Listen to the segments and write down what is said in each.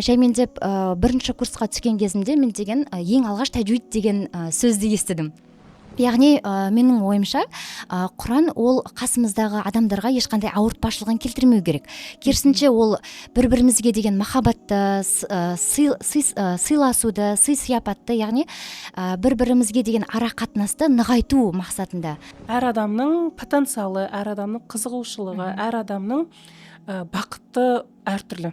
жаймендеп бірінші курсқа түскен кезімде мен деген ең алғаш тәжвид деген сөзді естідім. Яғни менің ойымша Құран ол қасымыздағы адамдарға ешқандай ауыртпашылығын келтірмеу керек. Керісінше ол бір-бірімізге деген махаббатты, сыйласуды, сый-сияпатты, яғни бір-бірімізге деген ара қатынасты нығайту мақсатында. Әр адамның потенциалы, әр адамның қызығушылығы, әр адамның бақыты әртүрлі.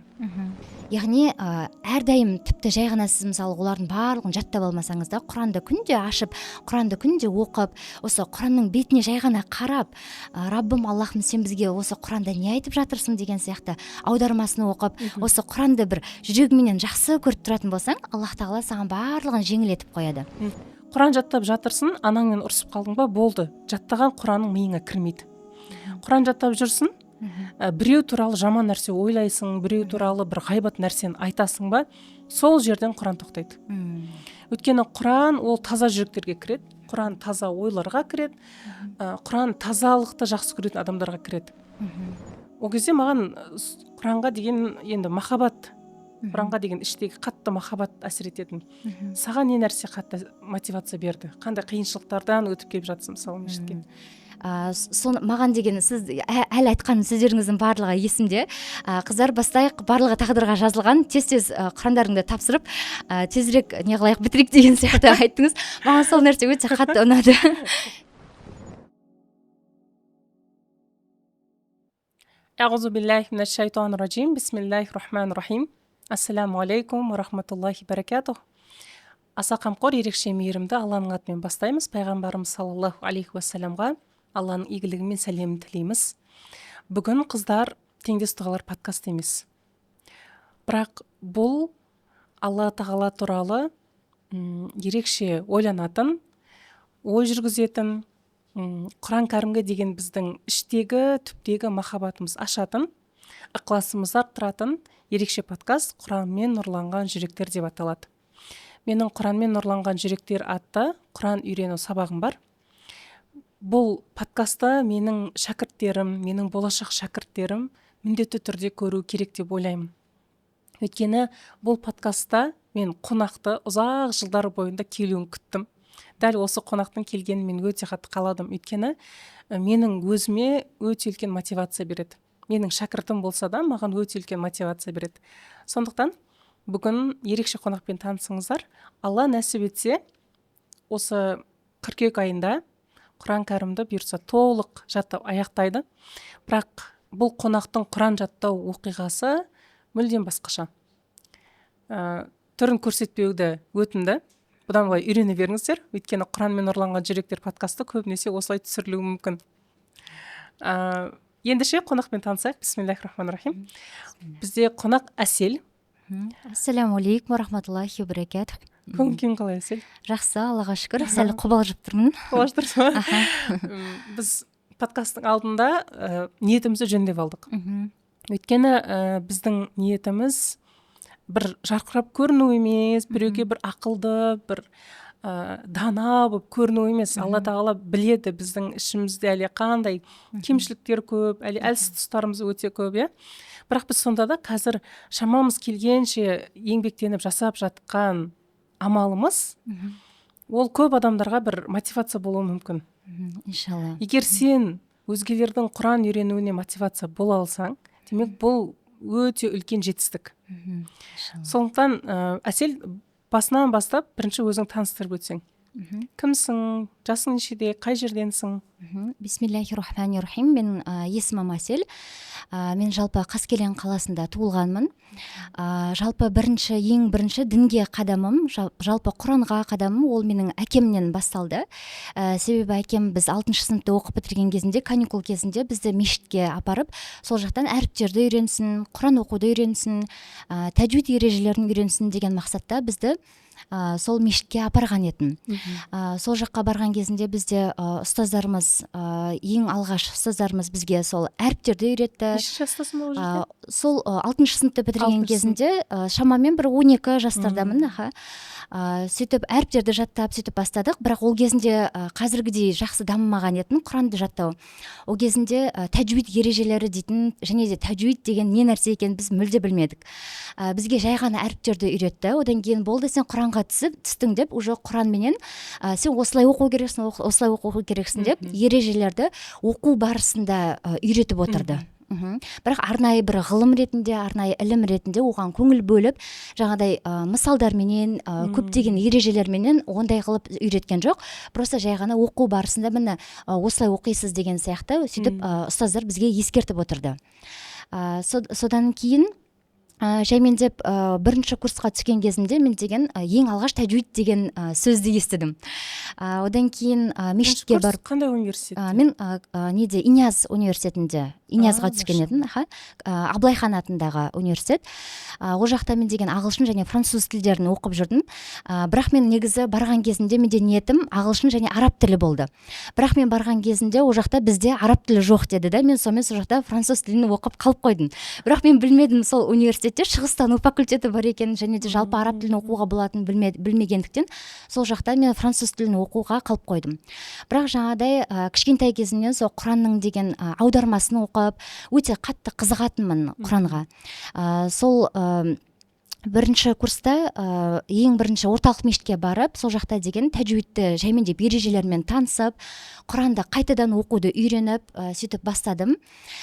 Яғни әрдайым тіпті жай ғана сіз мысалы олардың барлығын жаттап алмасаңыз да, Құранды күнде ашып, Құранды күнде оқып, осы Құранның бетіне жай ғана қарап, Раббым Аллахым сен бізге осы Құранда не айтып жатырсың деген сияқты аудармасын оқып, осы Құранды бір жүрегіңмен жақсы көріп тұратын болсаң, Аллах тағала саған барлығын жеңілетіп қояды. Құран жаттап жатырсың, анаңмен ұрсып қалдың ба, болды. Жаттаған Құраның миыңа кірмейді. Құран жаттап жүрсің, біреу туралы жаман нәрсе ойлайсың, біреу туралы бір ғайбат нәрсені айтасың ба, сол жерден Құран тоқтайды. Өйткені Құран ол таза жүректерге кіреді, Құран таза ойларға кіреді, Құран тазалықты жақсы көретін адамдарға кіреді. Ол кезде маған Құранға деген енді махаббат, Құранға деген іштегі қатты махаббат әсер ететін. Саған не нәрсе қатты мотивация берді? Қандай қиыншылықтардан өтіп келіп жатсың мысалы мешітке? Маған деген сіз әлі айтқан сөздеріңіздің барлығы есімде. Қыздар бастайық, барлығы тағдырға жазылған, тез Құрандарыңды тапсырып, тезірек не қылайық бітірейік деген сияқты айттыңыз. Маған сол нәрсе өте қатты ұнады. Аузу биллахи минаш шайтанир раджим. Бисмиллахир рахманир рахим. Ассаламу алейкум ва рахматуллахи баракатух. Аса қамқор, ерекше мейірімді Алланың атымен бастаймыз. Пайғамбарымыз саллаллаху алейхи уассаламға Алланың игілігімен сәлемін тілейміз. Бүгін қыздар теңдес дұғалар подкаст емес. Бірақ бұл Алла тағала туралы ерекше ойланатын, ой жүргізетін, Құран кәрімге деген біздің іштегі, түптегі махаббатымыз ашатын, ықыласымызды арттыратын ерекше подкаст Құранмен нұрланған жүректер деп аталады. Менің Құранмен нұрланған жүректер атты Құран үйрену сабағым бар. Бұл подкастты менің шәкірттерім, менің болашақ шәкірттерім міндетті түрде көру керек деп ойлаймын. Өйткені бұл подкастта мен қонақты ұзақ жылдар бойында келуін күттім. Дәл осы қонақтың келгенін мен өте қатты қаладым. Өйткені менің өзіме өте үлкен мотивация береді. Менің шәкіртім болса да, маған өте үлкен мотивация береді. Сондықтан бүгін ерекше қонақпен танысыңыздар. Алла нәсіп етсе, осы қыркүйек айында Құран кәрімді бұйырса толық жаттап аяқтайды. Бірақ бұл қонақтың Құран жаттау оқиғасы мүлдем басқаша. Түрін көрсетпеуді өтінді. Бұдан былай үйрене беріңіздер. Өйткені Құранмен нұрланған жүректер подкасты көбінесе осылай түсірілуі мүмкін. Ендеше қонақпен танысайық. Бисмиллахир-рахманир-рахим. Бізде қонақ Әсел. Ассаламу алейкум ва рахматуллахи ва баракатух. Көңіл қалай Әсел? Жақсы, Аллаға шүкір. Сәл қобалжып тұрмын. Қобалжып тұрсың ба? Біз подкасттың алдында ниетімізді жөндеп алдық. Өйткені біздің ниетіміз бір жарқырап көріну емес, біреуге бір ақылды, бір дана болып көріну емес. Алла тағала біледі біздің ішімізде әлі қандай кемшіліктер көп, әлі әлсіз тұстарымыз өте көп, иә. Бірақ біз сонда да қазір шамамыз келгенше еңбектеніп жасап жатқан амалымыз, ол көп адамдарға бір мотивация болуы мүмкін. Иншалла. Егер сен өзгелердің Құран үйренуіне мотивация бола алсаң, демек бұл өте үлкен жетістік. Сондықтан Әсел, басынан бастап бірінші өзің таныстырып өтсең. Кімсің, жасың нешеде, қай жерденсің? Бисмиллахир-рахманир-рахим. Мен есімім Әсел. Мен жалпы Қаскелең қаласында туылғанмын. Жалпы ең бірінші дінге қадамым, жалпы Құранға қадамым ол менің әкемнен басталды. Себебі әкем біз 6-шы сыныпта оқып бітірген кезінде, каникул кезінде бізді мешітке апарып, сол жақтан әріптерді үйренсін, Құран оқуды үйренсін, тәжвид ережелерін үйренсін деген мақсатта бізді сол мешітке апарған едім. Сол жаққа барған кезінде бізде ұстаздарымыз, ең алғаш ұстаздарымыз бізге сол әріптерді үйретті. Неше жастасың ол жерде? Сол 6-шы сыныпты бітірген кезінде шамамен бір 12 жастардамын. Сөйтіп әріптерді жаттап сөйтіп бастадық, бірақ ол кезінде қазіргідей жақсы дамымаған етін Құранды жаттау. Ол кезінде тәжвид ережелері дейтін, және де тәжвид деген не нәрсе екенін біз мүлде білмедік. Бізге жай ғана әріптерді үйретті. Одан кейін болды, сен Құранға түстің деп, уже Құранменен сен осылай оқу керексің, осылай оқу керексің деп ережелерді оқу барысында үйретіп отырды. Бірақ арнайы бір ғылым ретінде, арнайы ілім ретінде оған көңіл бөліп, жаңадай мысалдарменен, көптеген ережелерменен ондай қылып үйреткен жоқ. Просто жай ғана оқу барысында міне осылай оқисыз деген сияқты сөйтіп ұстаздар бізге ескертіп отырды. Содан кейін жаймендеп бірінші курсқа түскен кезімде мен деген ең алғаш тәжвид деген сөзді естідім. Одан кейін мешітке барып, қандай университет? Мен неде Инияз университетінде Иниязға түскен едім. Абылайхан атындағы университет. Ол жақта мен деген ағылшын және француз тілдерін оқып жүрдім. Бірақ мен негізі барған кезінде менде ниетім ағылшын және араб тілі болды. Бірақ мен барған кезінде ол жақта бізде араб тілі жоқ деді да, мен сонымен сол жақта француз тілін оқып қалып қойдым. Бірақ мен білмедім сол университетте шығыстану факультеті бар екенін, және де жалпы араб тілін оқуға болатынын білмегендіктен сол жақта мен француз тілін оқуға қалып қойдым. Бірақ жаңадай кішкентай кезімнен сол Құранның деген аудармасын оқып, өте қатты қызығатынмын Құранға. Сол бірінші курста ең бірінші орталық мешітке барып, сол жақта деген тәжвидті жаймендеп ережелермен танысып, Құранды қайтадан оқуды үйреніп, сөйтіп бастадым.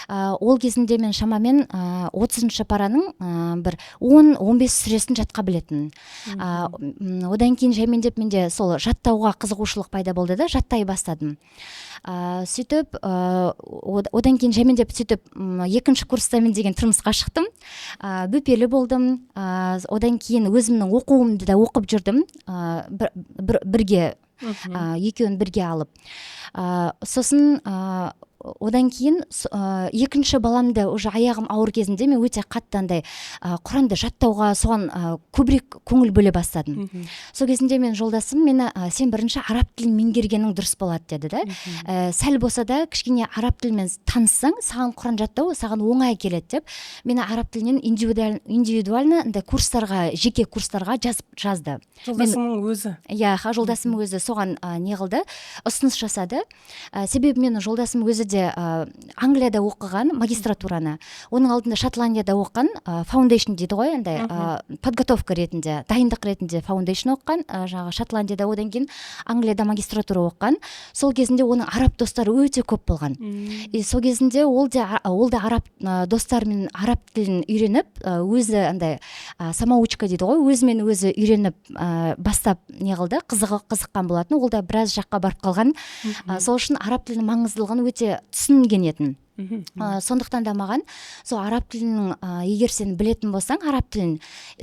Ол кезінде мен шамамен 30-шы параның бір 10-15 сүресін жатқа білетін. Одан кейін жаймендеп менде сол жаттауға қызығушылық пайда болды да, жаттай бастадым. Сөйтіп одан кейін жаймендеп сөйтіп екінші курста мен деген тұрмысқа шықтым. Бөпелі болдым. Одан кейін өзімнің оқуымды да оқып жүрдім, бірге, екеуін бірге алып. Сосын одан кейін екінші баламды уже аяғым ауыр кезінде мен өте қаттандай Құранды жаттауға соған көбірек көңіл бөле бастадым. Сол кезінде мен жолдасым мені сен бірінші араб тілін меңгергенің дұрыс болады деді да. Сәл болса да кішкене араб тілімен таныссаң, саған Құран жаттау саған оңай келеді деп, мені араб тілінен индивидуально курстарға, жеке курстарға жазды. Жолдасымның өзі? Иә, жолдасым өзі соған не қылды, ұсыныс жасады. Себебі менің жолдасым өзі де Англияда оқыған магистратураны, оның алдында Шотландияда оқыған, фаундейшн дейді ғой, подготовка ретінде, дайындық ретінде фаундейшн оқыған, жаңағы Шотландияда, одан кейін Англияда магистратура оқыған. Сол кезінде оның араб достары өте көп болған. Сол кезінде ол да араб достарымен араб тілін үйреніп, өзі самоучка дейді ғой, өзімен өзі үйреніп бастап не қылды, қызыққан болатын. Ол да біраз жаққа барып қалған. Сол үшін араб тілінің маңыздылығын өте түсінген етін. Сондықтан да маған сол араб тілінің егер сен білетін болсаң, араб тілін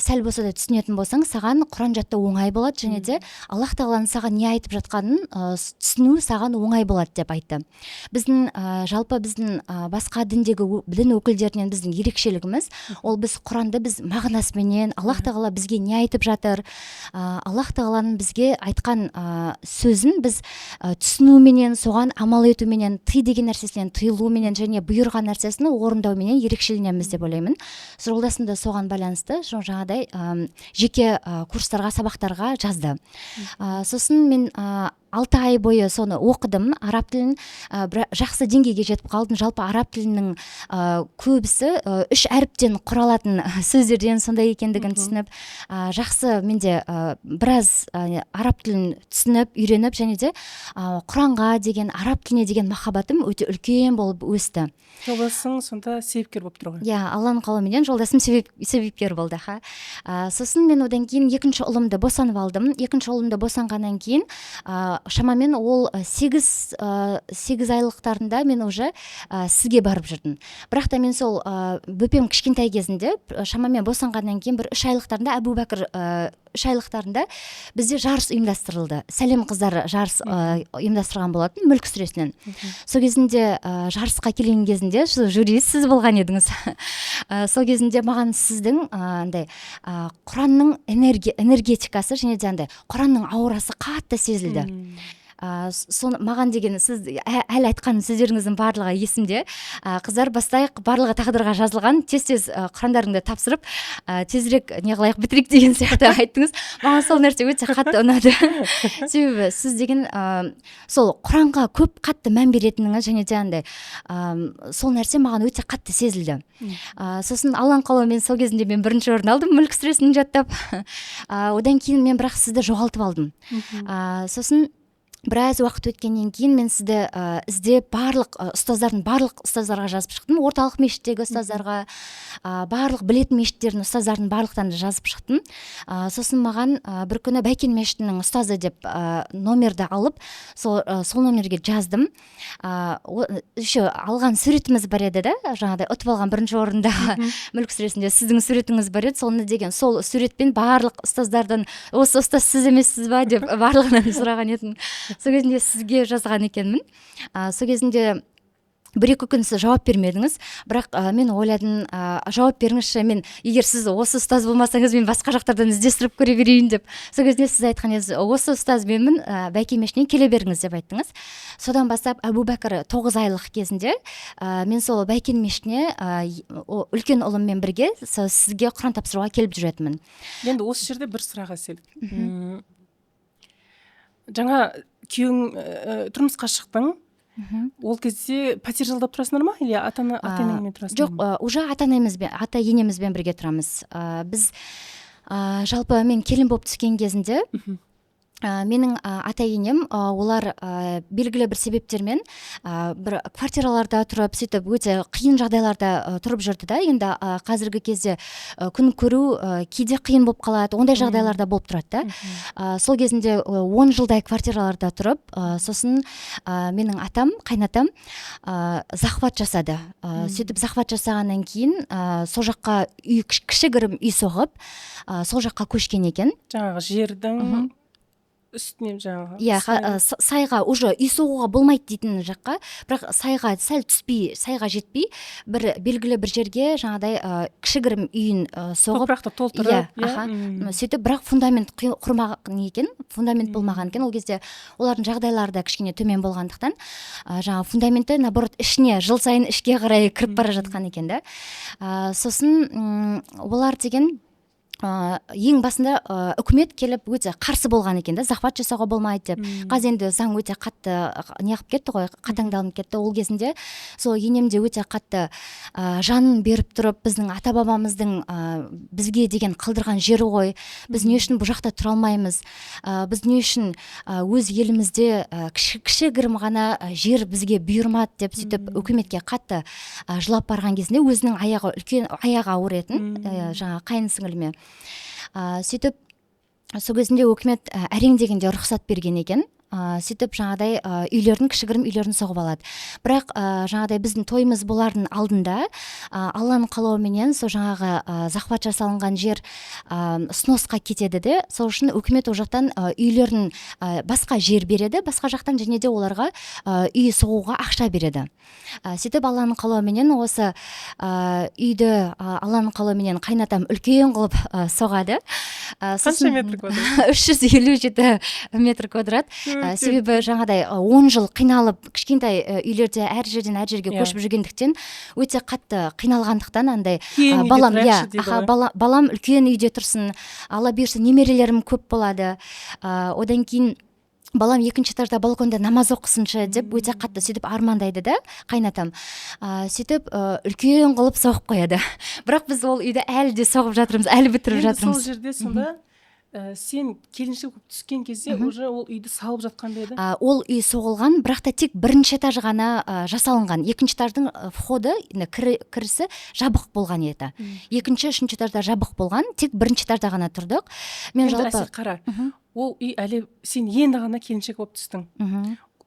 сәл болса да түсінетін болсаң, саған Құран жаттау оңай болады, және де Аллах тағаланың саған не айтып жатқанын түсіну саған оңай болады деп айтты. Жалпы біздің басқа дін өкілдерінен біздің ерекшелігіміз, ол біз Құранды біз мағынасыменен, Аллах тағала бізге не айтып жатыр, Аллах тағаланың бізге айтқан сөзін біз түсінуменен, соған амал етуменен, тый деген нәрсесінен тыйылуменен және бұйырған нәрсесін орындауменен ерекшеленеміз деп ойлаймын. Жолдасым да соған байланысты жаңадай жеке курстарға, сабақтарға жазды. Сосын мен 6 ай бойы соны оқыдым, араб тілін жақсы деңгейге жетіп қалдым. Жалпы араб тілінің көбісі 3 әріптен құралатын сөздерден сондай екендігін түсініп, жақсы менде біраз араб тілін түсініп, үйреніп, және де Құранға деген, араб тіліне деген махаббатым өте үлкен болып өсті. Жолдасың сонда себепкер болып тұр ғой? Иә, Алланың қалауыменен жолдасым себепкер болды. Сосын мен одан кейін екінші ұлымды босанып алдым. Екінші ұлымды босанғаннан кейін шамамен ол 8 айлықтарында мен уже сізге барып жүрдім. Бірақ та мен сол бөпем кішкентай кезінде шамамен босанғаннан кейін бір 3 айлықтарында Әбу Бәкір 3 айлықтарында бізде жарыс ұйымдастырылды. Сәлем қыздар жарыс ұйымдастырған болатын Мүлк сүресінен. Сол кезінде жарысқа келген кезінде жюри сіз болған едіңіз. Сол кезінде маған сіздің андай Құранның энергетикасы және де андай Құранның аурасы қатты сезілді. Соны маған деген сіз әлі айтқан сөздеріңіздің барлығы есімде. Қыздар бастайық, барлығы тағдырға жазылған, тез құрандарыңды тапсырып, тезірек не қылайық бітірейік деген сияқты айттыңыз. Маған сол нәрсе өте қатты ұнады. Себебі сіз деген сол Құранға көп қатты мән беретініңіз және де андай сол нәрсе маған өте қатты сезілді. Сосын Алланың қалауымен сол кезінде мен бірінші орын алдым Мүлк сүресін жаттап. Одан кейін мен бірақ сізді жоғалтып алдым. Сосын біраз уақыт өткеннен кейін мен сізді іздеп барлық ұстаздарға жазып шықтым. Орталық мешіттегі ұстаздарға, барлық білетін мешіттердің ұстаздардың барлықтан жазып шықтым. Сосын маған бір күні Бәйкен мешітінің ұстазы деп номерді алып, сол номерге жаздым. Еще алған суретіміз бар еді да, жаңағыдай ұтып алған бірінші орында Мүлк сүресінде сіздің суретіңіз бар еді. Соны деген сол суретпен барлық ұстаздардан осы ұстаз сіз емессіз ба деп барлығынан сұраған едім. Сол кезінде сізге жазған екенмін. Сол кезінде бір-екі күн сіз жауап бермедіңіз, бірақ мен ойладым, жауап беріңізші, мен егер сіз осы ұстаз болмасаңыз, мен басқа жақтардан іздестіріп көре берейін деп. Сол кезде сіз айтқан едіңіз, осы ұстаз менмін, Бәйкен мешітіне келе беріңіз деп айттыңыз. Содан бастап Әбу Бәкір 9 айлық кезінде мен сол Бәйкен мешітіне үлкен ұлыммен бірге сізге Құран тапсыруға келіп жүретінмін. Енді осы жерде бір сұрақ әсел. Жаңа күйеуің тұрмысқа шықтың, ол кезде пәтер жалдап тұрасыңдар ма, или ата-енеңмен тұрасыңдар? Жоқ, уже ата-енемізбен бірге тұрамыз. Біз жалпы мен келін болып түскен кезінде менің ата-енем олар белгілі бір себептермен бір квартираларда тұрып, сөйтіп өте қиын жағдайларда тұрып жүрді да. Енді қазіргі кезде күн көру кейде қиын болып қалады, ондай жағдайларда болып тұрады да. Сол кезінде 10 жылдай квартираларда тұрып, сосын менің атам, қайнатам захват жасады. Сөйтіп захват жасағаннан кейін сол жаққа кішігірім үй соғып, сол жаққа көшкен екен. Жаңағы жердің үстінен жаңағы. Сайға уже үй соғуға болмайды дейтін жаққа, бірақ сайға сәл түспей, сайға жетпей, бір белгілі бір жерге жаңағыдай кішігірім үйін соғып, топырақты толтырып, сөйтіп, бірақ фундамент құрмаған екен, фундамент болмаған екен. Ол кезде олардың жағдайлары да кішкене төмен болғандықтан, жаңағы фундаменті наоборот ішіне, жыл сайын ішке қарай кіріп бара жатқан екен да. Сосын олар деген ең басында үкімет келіп өте қарсы болған екен да, захват жасауға болмайды деп. Қазір енді заң өте қатты неғып кетті ғой, қатаңдалынып кетті. Ол кезінде сол енемде өте қатты жанын беріп тұрып, біздің ата-бабамыздың бізге деген қалдырған жері ғой, біз не үшін бұл жақта тұра алмаймыз, біз не үшін өз елімізде кішігірім ғана жер бізге бұйырмады деп сөйтіп үкіметке қатты жылап барған кезінде өзінің аяғы ауыр етін, жаңа қайын сіңіліме. Сөйтіп, сол кезінде өкімет әрең дегенде рұқсат берген екен. Сөйтіп жаңағыдай үйлерін, кішігірім үйлерін соғып алады. Бірақ жаңағыдай біздің тойымыз болардың алдында Алланың қалауыменен сол жаңағы захват жасалынған жер сносқа кетеді де, сол үшін үкімет ол жақтан үйлерін басқа жер береді, басқа жақтан және де оларға үй соғуға ақша береді. Сөйтіп Алланың қалауыменен осы үйді Алланың қалауыменен қайнатам үлкен қылып соғады. Қанша метр квадрат? 357 метр квадрат. Себебі жаңадай 10 жыл қиналып, кішкентай үйлерде әр жерден әр жерге көшіп жүргендіктен, өте қатты қиналғандықтан андай балам үлкен үйде тұрсын, Алла бұйырса немерелерім көп болады. Одан кейін балам екінші этажда балконда намаз оқысыншы деп өте қатты сөйтіп армандайды да қайнатам. Сөйтіп үлкен қылып соғып қояды. Бірақ біз ол үйді әлі де соғып жатырмыз, әлі бітіріп жатырмыз. Сол жерде сонда сен келіншек болып түскен кезде уже ол үйді салып жатқан ба еді? Ол үй соғылған, бірақ та тек бірінші этаж ғана жасалынған. Екінші этаждың входы, кірісі жабық болған еді. Екінші, үшінші этажда жабық болған, тек бірінші этажда ғана тұрдық. Мен жалпы қара. ол үй әлі сен енді ғана келіншек болып түстің.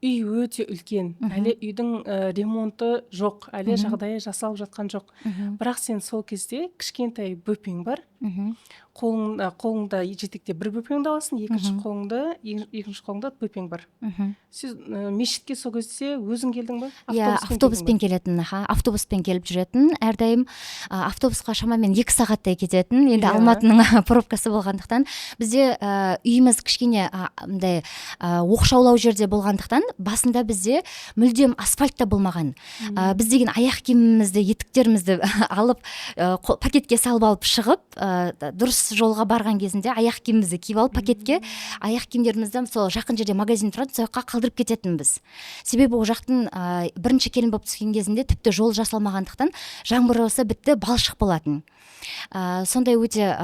Үй өте үлкен, әлі үйдің ремонты жоқ, әлі жағдайы жасалып жатқан жоқ. Бірақ сен сол кезде кішкентай бөпең бар, қолыңда жетекте бір бөпеңді аласың, екінші қолыңда бөпең бар. Сіз мешітке сол кезде өзің келдің бе? Иә, автобуспен келетін, автобуспен келіп жүретін, әрдайым автобусқа шамамен 2 сағаттай кететін. Енді Алматының пробкасы болғандықтан, бізде үйіміз кішкене мындай оқшаулау жерде болғандықтан, басында бізде мүлдем асфальтта болмаған. Біз деген аяқ киімімізді, етіктерімізді алып пакетке салып алып шығып, дұрыс жолға барған кезінде аяқ киімімізді киіп алып пакетке аяқ киімдерімізді сол жақын жерде магазин тұрады, сол жаққа қалдырып кететінбіз. Себебі ол жақтың бірінші келін болып түскен кезінде тіпті жол жасалмағандықтан жаңбыр жауса бітті, балшық болатын. Сондай өте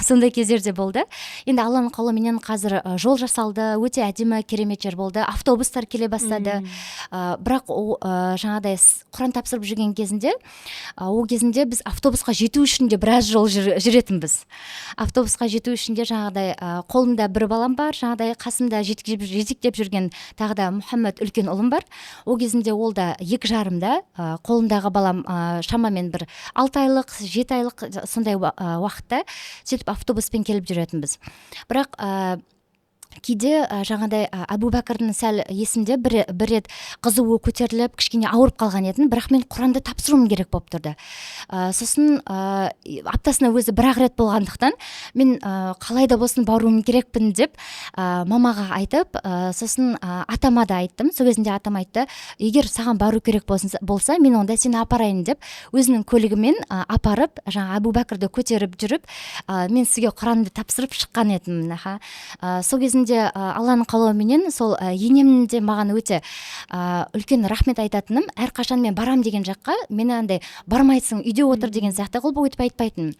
сондай кездерде болды. Енді Алланың қалауыменен қазір жол жасалды, өте әдемі керемет жер болды, автобустар келе бастады. Бірақ жаңағыдай Құран тапсырып жүрген кезінде, ол кезінде біз автобусқа жету үшін де біраз жол жүретінбіз. Автобусқа жету үшін де жаңағыдай қолымда бір балам бар, жаңағыдай қасымда жетектеп жүрген тағы да Мұхаммед үлкен ұлым бар. Ол кезінде ол да 2 жарымда, қолымдағы балам шамамен бір 6 айлық, 7 айлық сондай уақытта сөйтіп автобуспен келіп жүретінбіз. Бірақ кейде жаңағыдай Әбу Бәкірдің сәл есімде бір рет қызуы көтеріліп, кішкене ауырып қалған етін, бірақ мен Құранды тапсыруым керек болып тұрды. Сосын аптасына өзі 1 рет болғандықтан, мен қалай да болсын баруым керекпін деп мамаға айтып, сосын атама да айттым. Сол кезінде атам айтты, егер саған бару керек болса, мен онда сені апарайын деп, өзінің көлігімен апарып, жаңа Әбу Бәкірді көтеріп жүріп, мен сізге Құранды тапсырып шыққан едім. Сол кезінде Алланың қалауыменен сол енемнің де маған өте үлкен рахмет айтатыным, әрқашан мен барам деген жаққа, мені андай бармайсың, үйде отыр деген сияқты қылып өйтіп айтпайтын.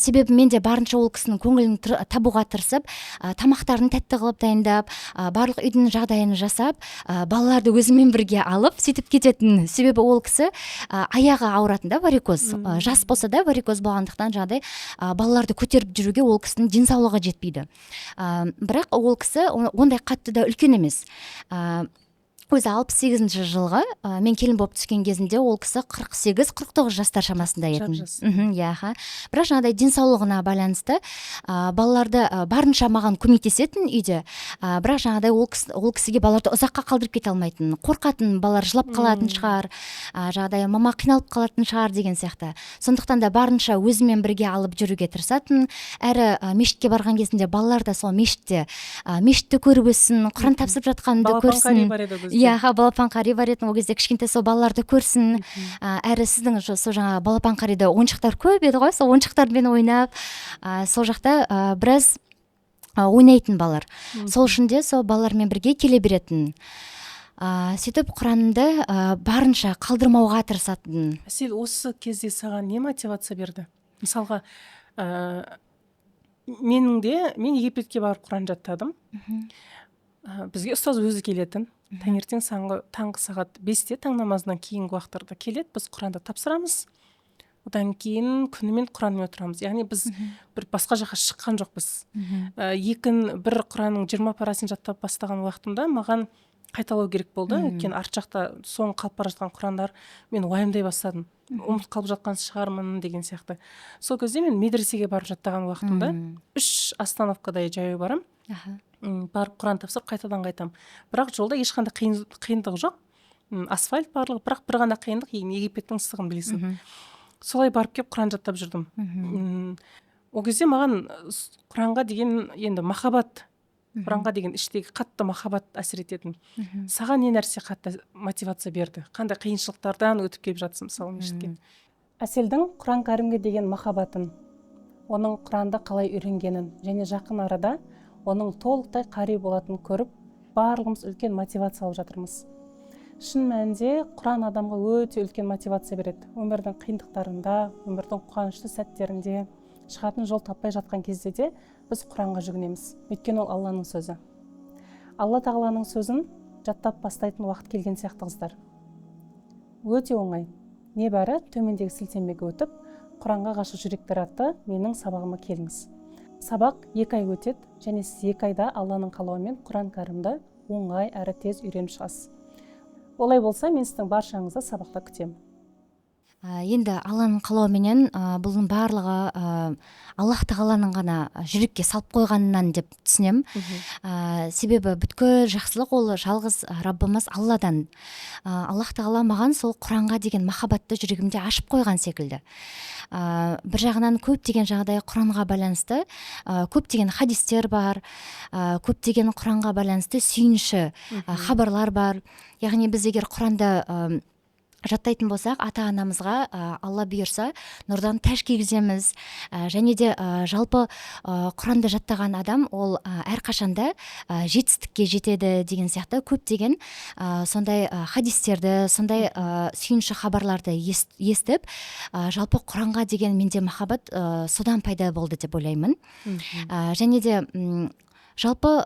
Себебі мен де барынша ол кісінің көңілін табуға тырысып, тамақтарын тәтті қылып дайындап, барлық үйдің жағдайын жасап, балаларды өзімен бірге алып сөйтіп кететін. Себебі ол кісі аяғы ауыратын да, варикоз. Жас болса да варикоз болғандықтан жағдай балаларды көтеріп жүруге ол кісінің денсаулығы жетпейді. Бірақ ол кісі ондай қатты да үлкен емес. Өзі 68 жылғы мен келін болып түскен кезінде ол кісі 48-49 жастар шамасында етін. Бірақ жаңағыдай денсаулығына байланысты балаларды барынша маған көмектесетін үйде. Бірақ жаңағыдай ол кісіге балаларды ұзаққа қалдырып кете алмайтын, қорқатын, балалар жылап қалатын шығар, жаңағыдай мама қиналып қалатын шығар деген сияқты. Сондықтан да барынша өзімен бірге алып жүруге тырысатын. Әрі мешітке барған кезінде балалар да сол мешітті көріп өссін, Құран тапсырып жатқанымды көрсін. Балапан қари бар еді, ол кезде кішкентай сол балаларды көрсін. Әрі сіздің сол жаңа балапан қарида ойыншықтар көп еді ғой, сол ойыншықтармен ойнап, сол жақта біраз ойнайтын балалар. Сол үшін де сол балалармен бірге келе беретін. Сөйтіп Құранды барынша қалдырмауға тырысатын. Сен осы кезде саған не мотивация берді? Мысалға, мен Египетке барып Құран жаттадым. Бізге ұстаз өзі келетін. Таңертең таңғы сағат 5-те таң намазынан кейінгі уақыттарда келеді, біз Құранды тапсырамыз. Одан кейін күнімен Құранмен отырамыз. Яғни біз бір басқа жаққа шыққан жоқпыз. Бір Құранның 20 парасын жаттап бастаған уақытымда маған қайталау керек болды. Өйткені арт жақта соң қалып бара жатқан Құрандар мен уайымдай бастадым. Ұмытып қалып жатқан шығармын деген сияқты. Сол кезде мен медресеге барып жаттаған уақытымда 3 остановкадай жаяу барам. Барып Құран тапсырып қайтадан қайтам. Бірақ жолда ешқандай қиындық жоқ. Асфальт барлығы, бірақ бір ғана қиындық, Египеттің ыстығын білесің. Солай барып кеп Құран жаттап жүрдім. Ол кезде маған Құранға деген енді махаббат, Құранға деген іштегі қатты махаббат әсер ететін. Саған не нәрсе қатты мотивация берді? Қандай қиыншылықтардан өтіп келіп жатсың мысалы мешітке? Әселдің Құран кәрімге деген махаббатын, оның Құранды қалай үйренгенін және жақын арада оның толықтай қари болатын көріп, барлығымыз үлкен мотивация алып жатырмыз. Шын мәнінде Құран адамға өте үлкен мотивация береді. Өмірдің қиындықтарында, өмірдің қуанышты сәттерінде, шығатын жол таппай жатқан кезде де біз Құранға жүгінеміз. Өйткені ол Алланың сөзі. Алла тағаланың сөзін жаттап бастайтын уақыт келген сияқты қыздар. Өте оңай. Небәрі төмендегі сілтемеге өтіп, Құранға ғашық жүректер атты менің сабағыма келіңіз. сабақ 2 ай өтеді және сіз 2 айда Алланың қалауымен Құран кәрімді оңай әрі тез үйреніп шығасыз. Олай болса, мен сіздің баршаңызды сабақта күтемін. Енді Алланың қалауыменен бұның барлығы Аллах тағаланың ғана жүрекке салып қойғанынан деп түсінемін. Себебі бүткіл жақсылық ол жалғыз Раббымыз Алладан. Аллах тағала маған сол Құранға деген махаббатты жүрегімде ашып қойған секілді. Бір жағынан көптеген жағдай Құранға байланысты, көптеген хадистер бар, көптеген Құранға байланысты сүйінші хабарлар бар. Яғни біз егер Құранды жаттайтын болсақ, ата-анамызға Алла бұйырса нұрдан тәж кигіземіз. Және де жалпы Құранды жаттаған адам ол әрқашанда жетістікке жетеді деген сияқты көптеген сондай хадистерді, сондай сүйінші хабарларды естіп, жалпы Құранға деген менде махаббат содан пайда болды деп ойлаймын. Және де жалпы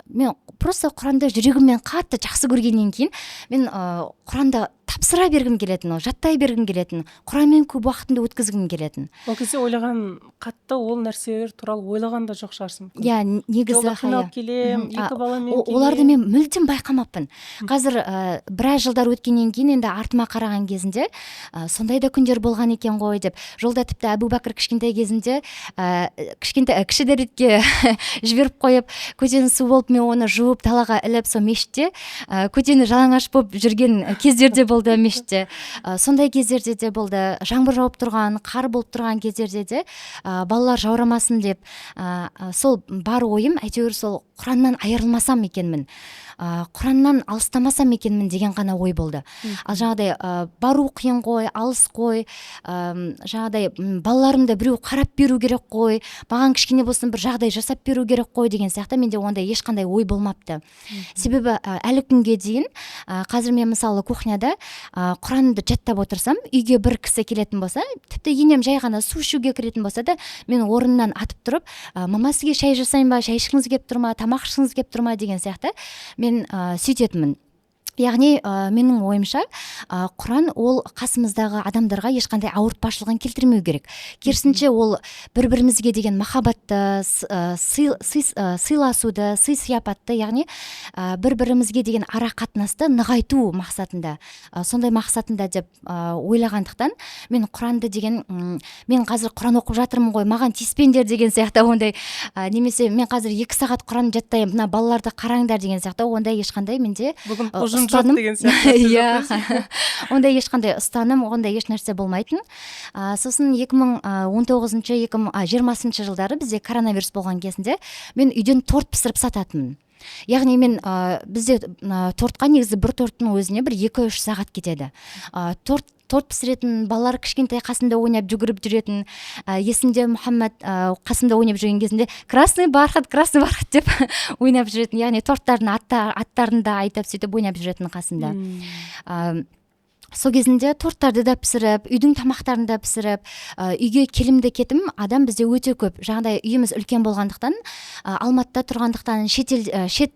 мен просто Құранды жүрегіммен қатты жақсы көргеннен кейін мен Құранды тапсыра бергім келетін, жаттай бергім келетін, Құранмен көп уақытымды өткізгім келетін. Ол кезде ойлаған қатты ол нәрселер туралы ойлаған да жоқ шығарсың. Иә, негізі жолда қиналып келем, 2 баламен келем. Оларды мен мүлдем байқамаппын. Қазір біраз жылдар өткеннен кейін енді артыма қараған кезінде сондай да күндер болған екен ғой деп. Жолда тіпті Әбу Бәкір кішкентай кезінде кіші дәретке жіберіп қойып, көтені су болып мен оны жуып далаға іліп, сол мешітте көтені жалаңаш болып жүрген кездерде болды мешітте. Сондай кездерде де болды. Жаңбыр жауып тұрған, қар болып тұрған кездерде де балалар жаурамасын деп сол бар ойым әйтеуір сол Құраннан айырылмасам екенмін. Құраннан алыстамасам екенмін деген ғана ой болды. Ал жаңағыдай бару қиын қой, алыс қой, жаңағыдай балаларымды біреу қарап беру керек қой, маған кішкене болсын бір жағдай жасап беру керек қой деген сияқты менде ондай ешқандай ой болмапты. Себебі әлі күнге дейін қазір мен мысалы кухняда Құранды жаттап отырсам, үйге бір кісі келетін болса, тіпті енем жай ғана су ішуге кіретін болса да, мен орнымнан атып тұрып, мама сізге шай жасайын ба, шай ішкіңіз келіп тұр ма, тамақ ішкіңіз келіп тұр ма деген сияқты мен сөйтетінмін. Яғни менің ойымша Құран ол қасымыздағы адамдарға ешқандай ауыртпашылығын келтірмеу керек. Керісінше ол бір-бірімізге деген махаббатты, сыйласуды, сый-сияпатты, яғни бір-бірімізге деген ара қатынасты нығайту мақсатында, сондай мақсатында деп ойлағандықтан мен Құранды деген, мен қазір Құран оқып жатырмын ғой, маған тиіспеңдер деген сияқты ондай, немесе мен қазір 2 сағат Құран жаттаймын, мына балаларды қараңдар деген сияқты ондай ешқандай менде ұстаным деген сияқты. Ондай ешқандай ұстаным, ондай еш нәрсе болмайтын. Сосын 2019-2020 жылдары бізде коронавирус болған кезінде мен үйден торт пісіріп сататынмын. Яғни мен бізде тортқа негізі бір торттың өзіне бір 2-3 сағат кетеді. Торт пісіретін, балалар кішкентай қасымда ойнап жүгіріп жүретін, есімде Мұхаммад қасымда ойнап жүрген кезінде красный бархат деп ойнап жүретін, яғни торттардың аттарын да айтып сөйтіп ойнап жүретін қасымда. Сол кезінде торттарды да пісіріп, үйдің тамақтарын да пісіріп, үйге келімді кетім адам бізде өте көп. Жаңағыдай үйіміз үлкен болғандықтан, Алматыда тұрғандықтан, шет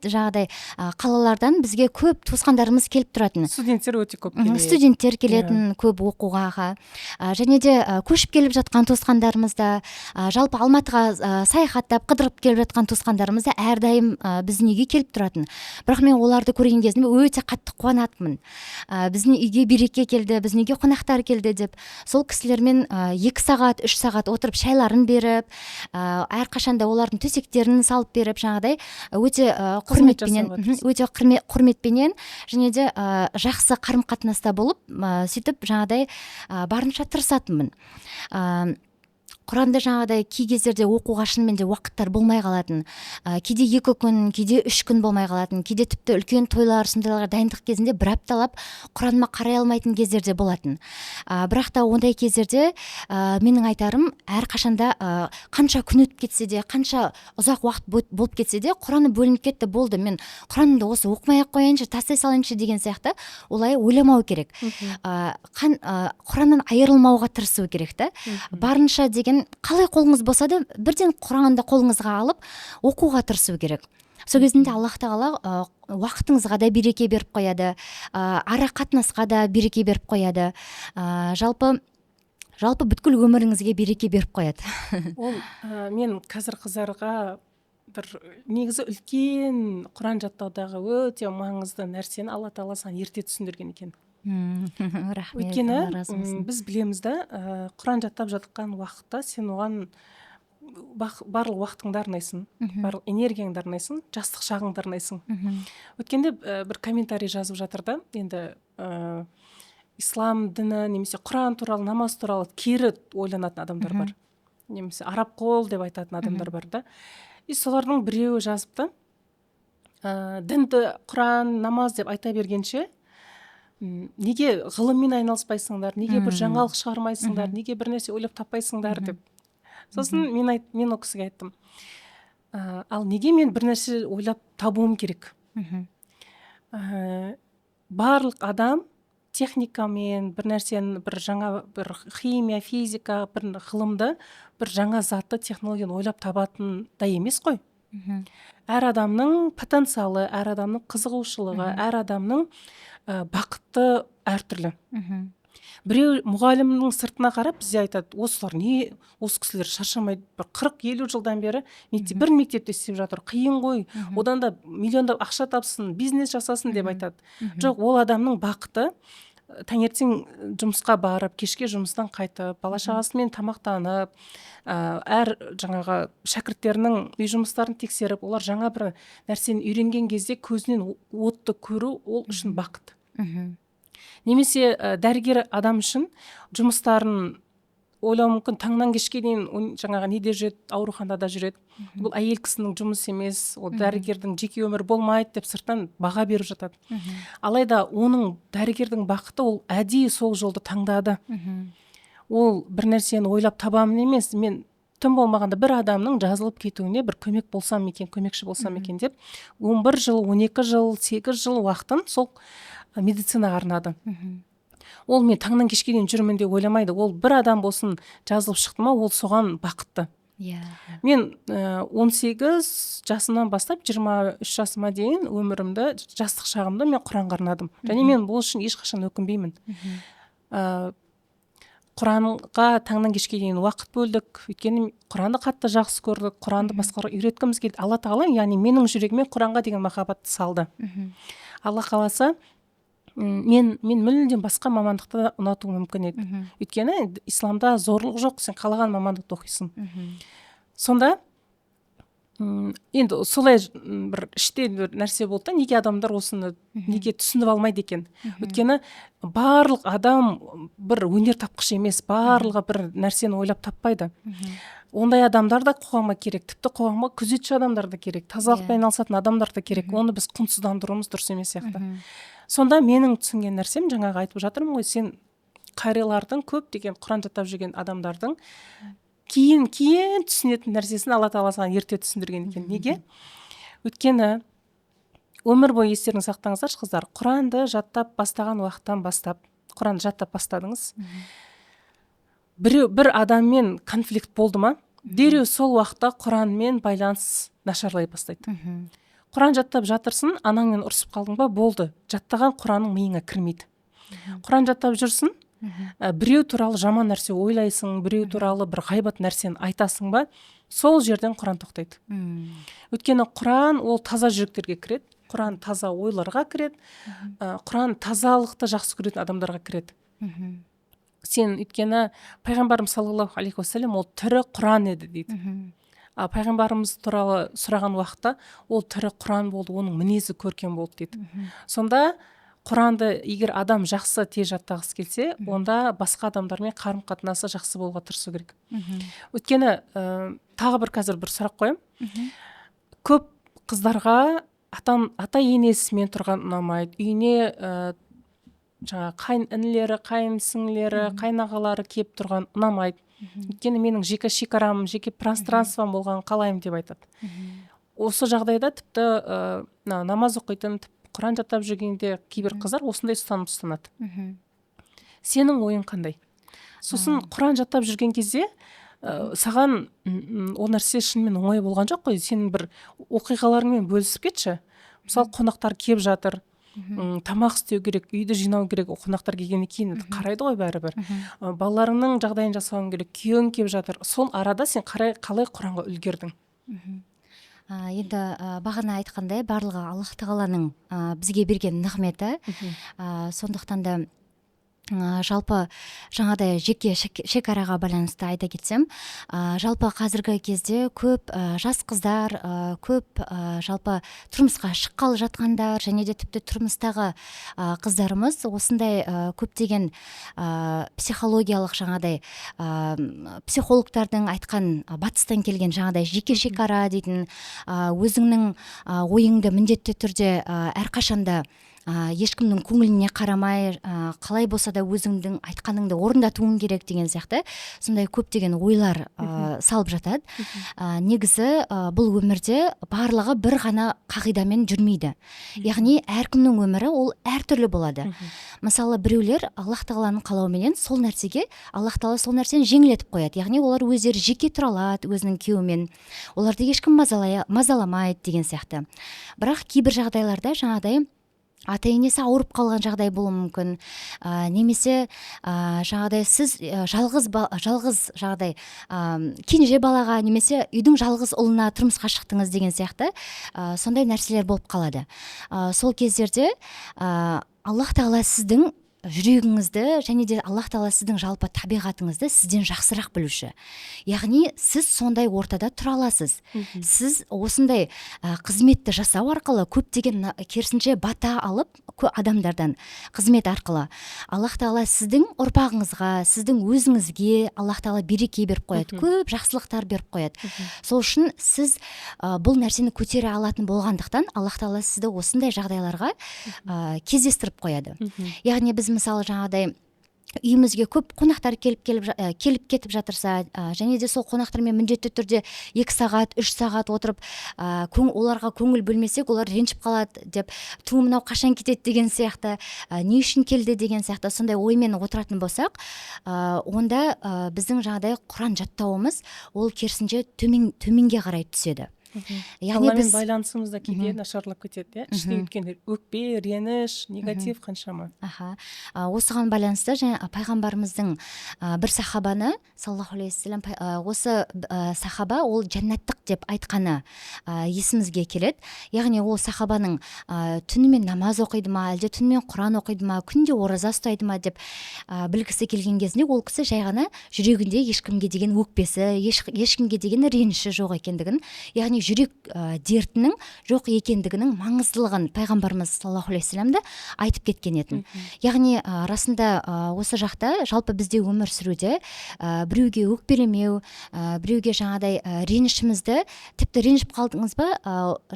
жаңағыдай қалалардан бізге көп туысқандарымыз келіп тұратын. Студенттер өте көп келеді. Студенттер келетін көп оқуға. Және де көшіп келіп жатқан туысқандарымыз да, жалпы Алматыға саяхаттап, қыдырып келіп жатқан туысқандарымыз да әрдайым біздің үйге келіп тұратын. Бірақ мен оларды көрген кезімде өте қатты қуанатынмын. Біздің үйге береке келді, біздің үйге қонақтар келді деп. Сол кісілермен 2 сағат, 3 сағат отырып шайларын беріп, әрқашанда олардың төсектерін салып беріп, жаңағыдай өте құрметпенен және де жақсы қарым-қатынаста болып, сөйтіп жаңағыдай барынша тырысатынмын. Құранды жаңағыдай кей кездерде оқуға шынымен де уақыттар болмай қалатын. Кейде 2 күн, кейде 3 күн болмай қалатын. Кейде тіпті үлкен тойлар, сондайларға дайындық кезінде бір апталап Құраныма қарай алмайтын кездерде болатын. Бірақ та ондай кездерде менің айтарым, әрқашанда қанша күн өтіп кетсе де, қанша ұзақ уақыт болып кетсе де, Құраны бөлініп кетті, болды. Мен Құранымды осы оқымай-ақ қояйыншы, тастай салайыншы деген сияқты олай ойламау керек. Құраннан айырылмауға тырысу керек та. Барынша деген қалай қолыңыз болса да бірден Құранды қолыңызға алып оқуға тырысу керек. Сол кезінде Аллах тағала уақытыңызға да береке беріп қояды, ара қатынасқа да береке беріп қояды. Жалпы жалпы бүткүл өміріңізге береке беріп қояды. Ол мен қазір қыздарға бір негізі үлкен Құран жаттаудағы өте маңызды нәрсені Алла Тағала саған ерте түсіндірген екен. Рахмет, Өйткені Алла разы болсын. біз білеміз да, Құран жаттап жатқан уақытта сен оған барлық уақытыңды арнайсың, барлық энергияңды арнайсың, жастық шағыңды арнайсың. Өткенде бір комментарий жазып жатыр да, енді ислам діні немесе Құран туралы, намаз туралы кері ойланатын адамдар бар. Немесе араб қол деп айтатын адамдар бар да. И солардың біреуі жазыпты, дінді Құран, намаз деп айта бергенше, неге ғылыммен айналыспайсыңдар, неге бір жаңалық шығармайсыңдар, неге бір нәрсе ойлап таппайсыңдар деп. Сосын мен о кісіге айттым, ал неге мен бір нәрсе ойлап табуым керек? Барлық адам техникамен бір нәрсені, бір жаңа бір химия, физика, бір ғылымды, бір жаңа затты, технологияны ойлап табатын да емес қой. Әр адамның потенциалы, әр адамның қызығушылығы, әр адамның бақыты әртүрлі. Біреу мұғалімнің сыртына қарап бізде айтады, осылар не, осы кісілер шаршамайды, бір 40-50 жылдан бері бір мектепте істеп жатыр, қиын ғой, одан да миллиондап ақша тапсын, бизнес жасасын деп айтады. Жоқ, ол адамның бақыты таңертең жұмысқа барып, кешке жұмыстан қайтып, бала шағасымен тамақтанып, әр жаңағы шәкірттерінің үй жұмыстарын тексеріп, олар жаңа бір нәрсені үйренген кезде көзінен отты көру, ол үшін бақыт. Немесе дәрігер адам үшін жұмыстарын ойлау мүмкін, таңнан кешке дейін жаңағы неде жүреді, ауруханада жүреді. Бұл әйел кісінің жұмысы емес, ол дәрігердің жеке өмірі болмайды деп сырттан баға беріп жатады. Алайда оның дәрігердің бақыты ол әдейі сол жолды таңдады. Ол бір нәрсені ойлап табамын емес, мен тым болмағанда бір адамның жазылып кетуіне бір көмек болсам екен, көмекші болсам екен деп 11 жыл, 12 жыл, 8 жыл уақытын сол медицинаға арнады. Ол мен таңнан кешке дейін жүрмін деп ойламайды. Ол бір адам болсын жазылып шықты ма, ол соған бақытты. Мен 18 жасымнан бастап 23 жасыма дейін өмірімді, жастық шағымды мен Құранға арнадым. Және мен бұл үшін ешқашан өкінбеймін. Құранға таңнан кешке дейін уақыт бөлдік. Өйткені Құранды қатты жақсы көрдік, Құранды басқаларға үйреткіміз келді. Алла Тағала, яғни менің жүрегіме Құранға деген махаббатты салды. Алла қаласа, мен мүлдем басқа мамандықты ұнатуым мүмкін еді. Өйткені исламда зорлық жоқ, сен қалаған мамандықты оқисың. Сонда енді солай бір іште бір нәрсе болды да, неге адамдар осыны неге түсініп алмайды екен. Өйткені барлық адам бір өнер тапқыш емес, барлығы бір нәрсені ойлап таппайды. Ондай адамдар да қоғамға керек, тіпті қоғамға күзетші адамдар да керек, тазалықпен айналысатын адамдар да керек. Оны біз құнсыздандыруымыз дұрыс емес сияқты. Сонда менің түсінген нәрсем, жаңағы айтып жатырмын ғой, сен қариялардың көптеген Құран жаттап жүрген адамдардың кейін түсінетін нәрсесін Алла Тағала саған ерте түсіндірген екен. Неге? Өйткені өмір бойы естеріңізде сақтаңыздар, қыздар, Құранды жаттап бастаған уақыттан бастап, Құранды жаттап бастадыңыз. Бір адаммен конфликт болды ма, дереу сол уақытта Құранмен байланыс нашарлай бастайды. Құран жаттап жатырсың, анаңмен ұрсып қалдың ба, болды. Жаттаған Құраның миыңа кірмейді. Құран жаттап жүрсің, біреу туралы жаман нәрсе ойлайсың, біреу туралы бір ғайбат нәрсені айтасың ба, сол жерден Құран тоқтайды. Өйткені Құран ол таза жүректерге кіреді, Құран таза ойларға кіреді, Құран тазалықты жақсы көретін адамдарға кіреді. Сен өйткені пайғамбарымыз саллаллаху алейхи уассалам ол тірі Құран еді дейді. Пайғамбарымыз туралы сұраған уақытта ол тірі Құран болды, оның мінезі көркем болды дейді. Сонда Құранды егер адам жақсы тез жаттағысы келсе, онда басқа адамдармен қарым-қатынасы жақсы болуға тырысу керек. Өйткені тағы бір қазір бір сұрақ қоям. Көп қыздарға ата енесімен тұрған ұнамайды. Үйіне жаңа қайын інілері, қайын сіңлілері, қайнағалары кеп тұрған ұнамайды. Өйткені менің жеке шекарам, жеке пространством болған қалаймын деп айтады. Осы жағдайда тіпті намаз оқитын, Құран жаттап жүргенде кейбір қыздар осындай ұстаным ұстанады. Сенің ойың қандай? Сосын Құран жаттап жүрген кезде саған ол нәрсе шынымен оңай болған жоқ қой. Сенің бір оқиғаларыңмен бөлісіп кетші. Мысалы, қонақтар кеп жатыр. тамақ істеу керек, үйді жинау керек, қонақтар келгеннен кейін қарайды ғой бәрібір. Балаларыңның жағдайын жасауың керек, күйеуің келіп жатыр. Сол арада сен қалай Құранға үлгердің? Енді бағана айтқандай, барлығы Аллах тағаланың бізге берген нығметі. Сондықтан да жалпы жаңадай жеке шекараға байланысты айта кетсем, жалпы қазіргі кезде көп жас қыздар, көп жалпы тұрмысқа шыққалы жатқандар, және де тіпті тұрмыстағы қыздарымыз осындай көптеген психологиялық жаңадай психологтардың айтқан батыстан келген жаңадай жеке шекара дейтін, өзіңнің ойыңды міндетті түрде әрқашанда ешкімнің көңіліне қарамай, қалай болса да өзіңдің айтқаныңды орындатуың керек деген сияқты сондай көптеген ойлар салып жатады. Негізі бұл өмірде барлығы бір ғана қағидамен жүрмейді. Яғни әркімнің өмірі ол әртүрлі болады. Мысалы, біреулер Аллах тағаланың қалауыменен сол нәрсеге Аллах тағала сол нәрсені жеңілдетіп қояды. Яғни олар өздері жеке тұра алады өзінің күйеуімен. Оларды ешкім мазаламайды деген сияқты. Бірақ кейбір жағдайларда жаңағыдай ата енесі ауырып қалған жағдай болуы мүмкін, немесе жаңағыдай сіз жалғыз жағдай кенже балаға немесе үйдің жалғыз ұлына тұрмысқа шықтыңыз деген сияқты сондай нәрселер болып қалады. Сол кездерде Аллах тағала сіздің жүрегіңізді және де Аллах тағала сіздің жалпы табиғатыңызды сізден жақсырақ білуші. Яғни сіз сондай ортада тұра аласыз. Сіз осындай қызметті жасау арқылы көптеген керісінше бата алып адамдардан қызмет арқылы Аллах тағала сіздің ұрпағыңызға, сіздің өзіңізге Аллах тағала береке беріп қояды, көп жақсылықтар беріп қояды. Сол үшін сіз бұл нәрсені көтере алатын болғандықтан Аллах тағала сізді осындай жағдайларға кездестіріп қояды. Яғни біз мысалы жаңағыдай үйімізге көп қонақтар келіп кетіп жатырса, және де сол қонақтармен міндетті түрде 2 сағат, 3 сағат отырып, оларға көңіл бөлмесек, олар ренжіп қалады деп, мынау қашан кетеді деген сияқты, не үшін келді деген сияқты сондай оймен отыратын болсақ, онда біздің жаңағыдай Құран жаттауымыз ол керісінше төменге қарай түседі. Алламен байланысымыз да кейде нашарлап кетеді, іште өткен өкпе, реніш, негатив қаншама. Осыған байланысты және пайғамбарымыздың бір сахабаны, саллаллаху алейхи вассалам, осы сахаба ол жәннаттық деп айтқаны есімізге келеді. Яғни ол сахабаның түнімен намаз оқиды ма, әлде түнімен Құран оқиды ма, күнде ораза ұстайды ма деп білгісі келген кезінде ол кісі жай ғана жүрегінде ешкімге деген өкпесі, ешкімге деген реніші жоқ екендігін, яғни жүрек дертінің жоқ екендігінің маңыздылығын пайғамбарымыз саллаллаху алейхи вассалам да айтып кеткен етін. Яғни расында осы жақта жалпы бізде өмір сүруде біреуге өкпелемеу, біреуге жаңадай ренішімізді, тіпті ренжіп қалдыңыз ба,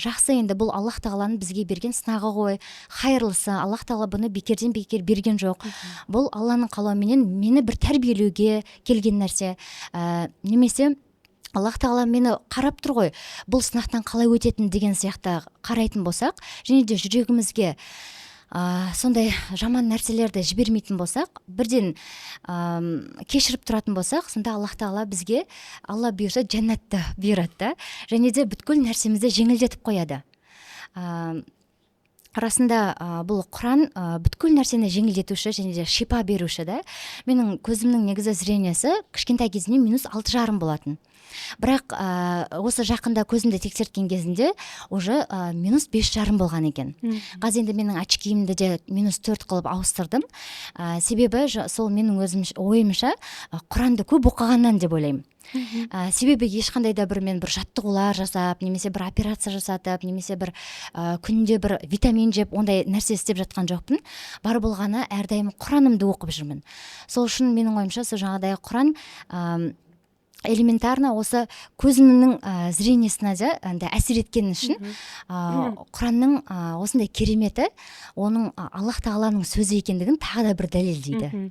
жақсы, енді бұл Аллах тағаланың бізге берген сынағы ғой, хайырлысы, Аллах тағала бұны бекерден бекер берген жоқ. Бұл Алланың қалауыменен мені бір тәрбиелеуге келген нәрсе, немесе Аллах тағала мені қарап тұр ғой, бұл сынақтан қалай өтетін деген сияқты қарайтын болсақ, және де жүрегімізге сондай жаман нәрселерді жібермейтін болсақ, бірден кешіріп тұратын болсақ, сонда Аллах тағала бізге Алла бұйырса жәннатты бұйырады, және де бүткіл нәрсемізді жеңілдетіп қояды. Расында бұл Құран бүткіл нәрсені жеңілдетуші және де шипа беруші да. Менің көзімнің негізі зрениесі кішкентай кезімнен -6,5 болатын. Бірақ осы жақында көзімді тексерткен кезінде уже -5,5 болған екен. Қазір енді менің очкиімді де -4 қылып ауыстырдым. Себебі сол менің ойымша Құранды көп оқығаннан деп ойлаймын. Себебі ешқандай да мен бір жаттығулар жасап, немесе бір операция жасатып, немесе бір күнде бір витамин жеп, ондай нәрсе істеп жатқан жоқпын. Бар болғаны әрдайым Құранымды оқып жүрмін. Сол үшін менің ойымша сол жаңағыдай Құран элементарно осы көзімнің зрениесіне де әсер еткен үшін Құранның осындай кереметі оның Аллах тағаланың сөзі екендігін тағы да бір дәлелдейді.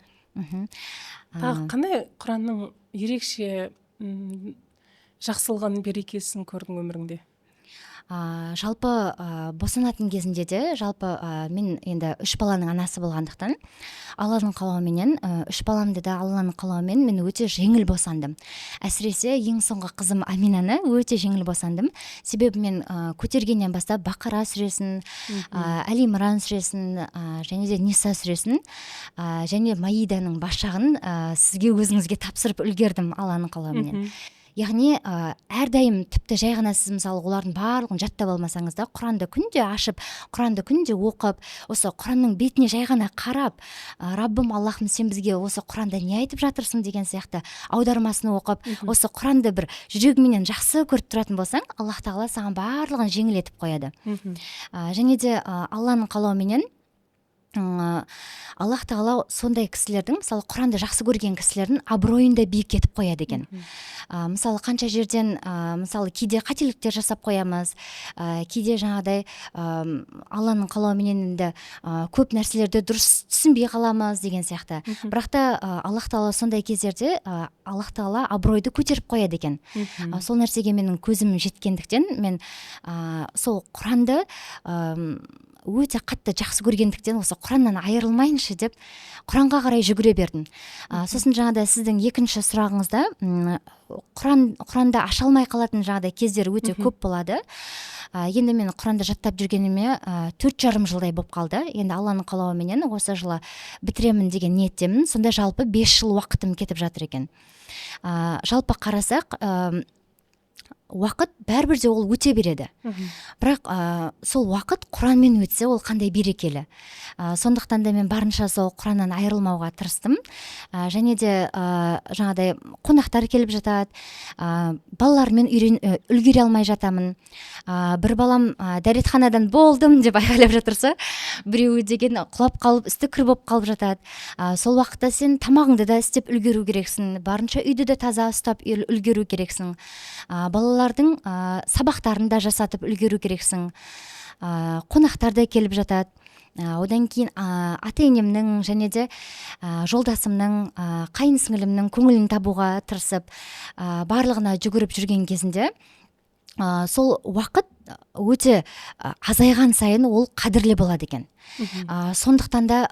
Тағы қандай Құранның ерекше жақсылығын, берекесін көрдің өміріңде? Жалпы босанатын кезінде де жалпы мен енді 3 баланың анасы болғандықтан Алланың қалауыменен 3 баламды да Алланың қалауымен мен өте жеңіл босандым. Әсіресе ең соңғы қызым Аминаны өте жеңіл босандым. Себебі мен көтергеннен бастап Бақара сүресін, Әли Имран сүресін, және де Ниса сүресін, және Маиданың бас жағын сізге өзіңізге тапсырып үлгердім Алланың қалауыменен. Яғни әрдайым тіпті жай ғана сіз мысалы олардың барлығын жаттап алмасаңыз да Құранды күнде ашып, Құранды күнде оқып, осы Құранның бетіне жай ғана қарап, Раббым Аллахым сен бізге осы Құранда не айтып жатырсың деген сияқты аудармасын оқып, осы Құранды бір жүрегіңмен жақсы көріп тұратын болсаң, Аллах тағала саған барлығын жеңіл етіп қояды. Және де Алланың қалауыменен Аллах тағала сондай кісілердің, мысалы Құранды жақсы көрген кісілердің абыройын да биік етіп қояды екен. Мысалы қанша жерден мысалы кейде қателіктер жасап қоямыз, кейде жаңағыдай Алланың қалауыменен енді көп нәрселерді дұрыс түсінбей қаламыз деген сияқты. Бірақ та Аллах тағала сондай кездерде Аллах тағала абыройды көтеріп қояды екен. Сол нәрсеге менің көзім жеткендіктен мен сол Құранды өте қатты жақсы көргендіктен осы Құраннан айырылмайыншы деп Құранға қарай жүгіре бердім. Сосын жаңағыда сіздің екінші сұрағыңызда Құранда аша алмай қалатын жаңағыдай кездер өте көп болады. Енді мен Құранды жаттап жүргеніме 4,5 жылдай болып қалды. Енді Алланың қалауыменен осы жылы бітіремін деген ниеттемін. Сонда жалпы 5 жыл уақытым кетіп жатыр екен. Жалпы қарасақ уақыт бәрібір де ол өте береді. Бірақ сол уақыт Құранмен өтсе ол қандай берекелі. Сондықтан да мен барынша сол Құраннан айырылмауға тырыстым. Және де жаңағыдай қонақтар келіп жатады, балалармен үлгере алмай жатамын. Бір балам дәретханадан болдым деп айғайлап жатырса, біреуі деген құлап қалып, үсті кір болып қалып жатады. Сол уақытта сен тамағыңды да істеп үлгеру керексің, барынша үйді де таза ұстап үлгеру керексің. Балалардың сабақтарын да жасатып үлгеру керексің. Қонақтар да келіп жатады. Одан кейін ата-енемнің және де жолдасымның, қайын сіңілімнің көңілін табуға тырысып, барлығына жүгіріп жүрген кезінде сол уақыт өте азайған сайын ол қадірлі болады екен. Сондықтан да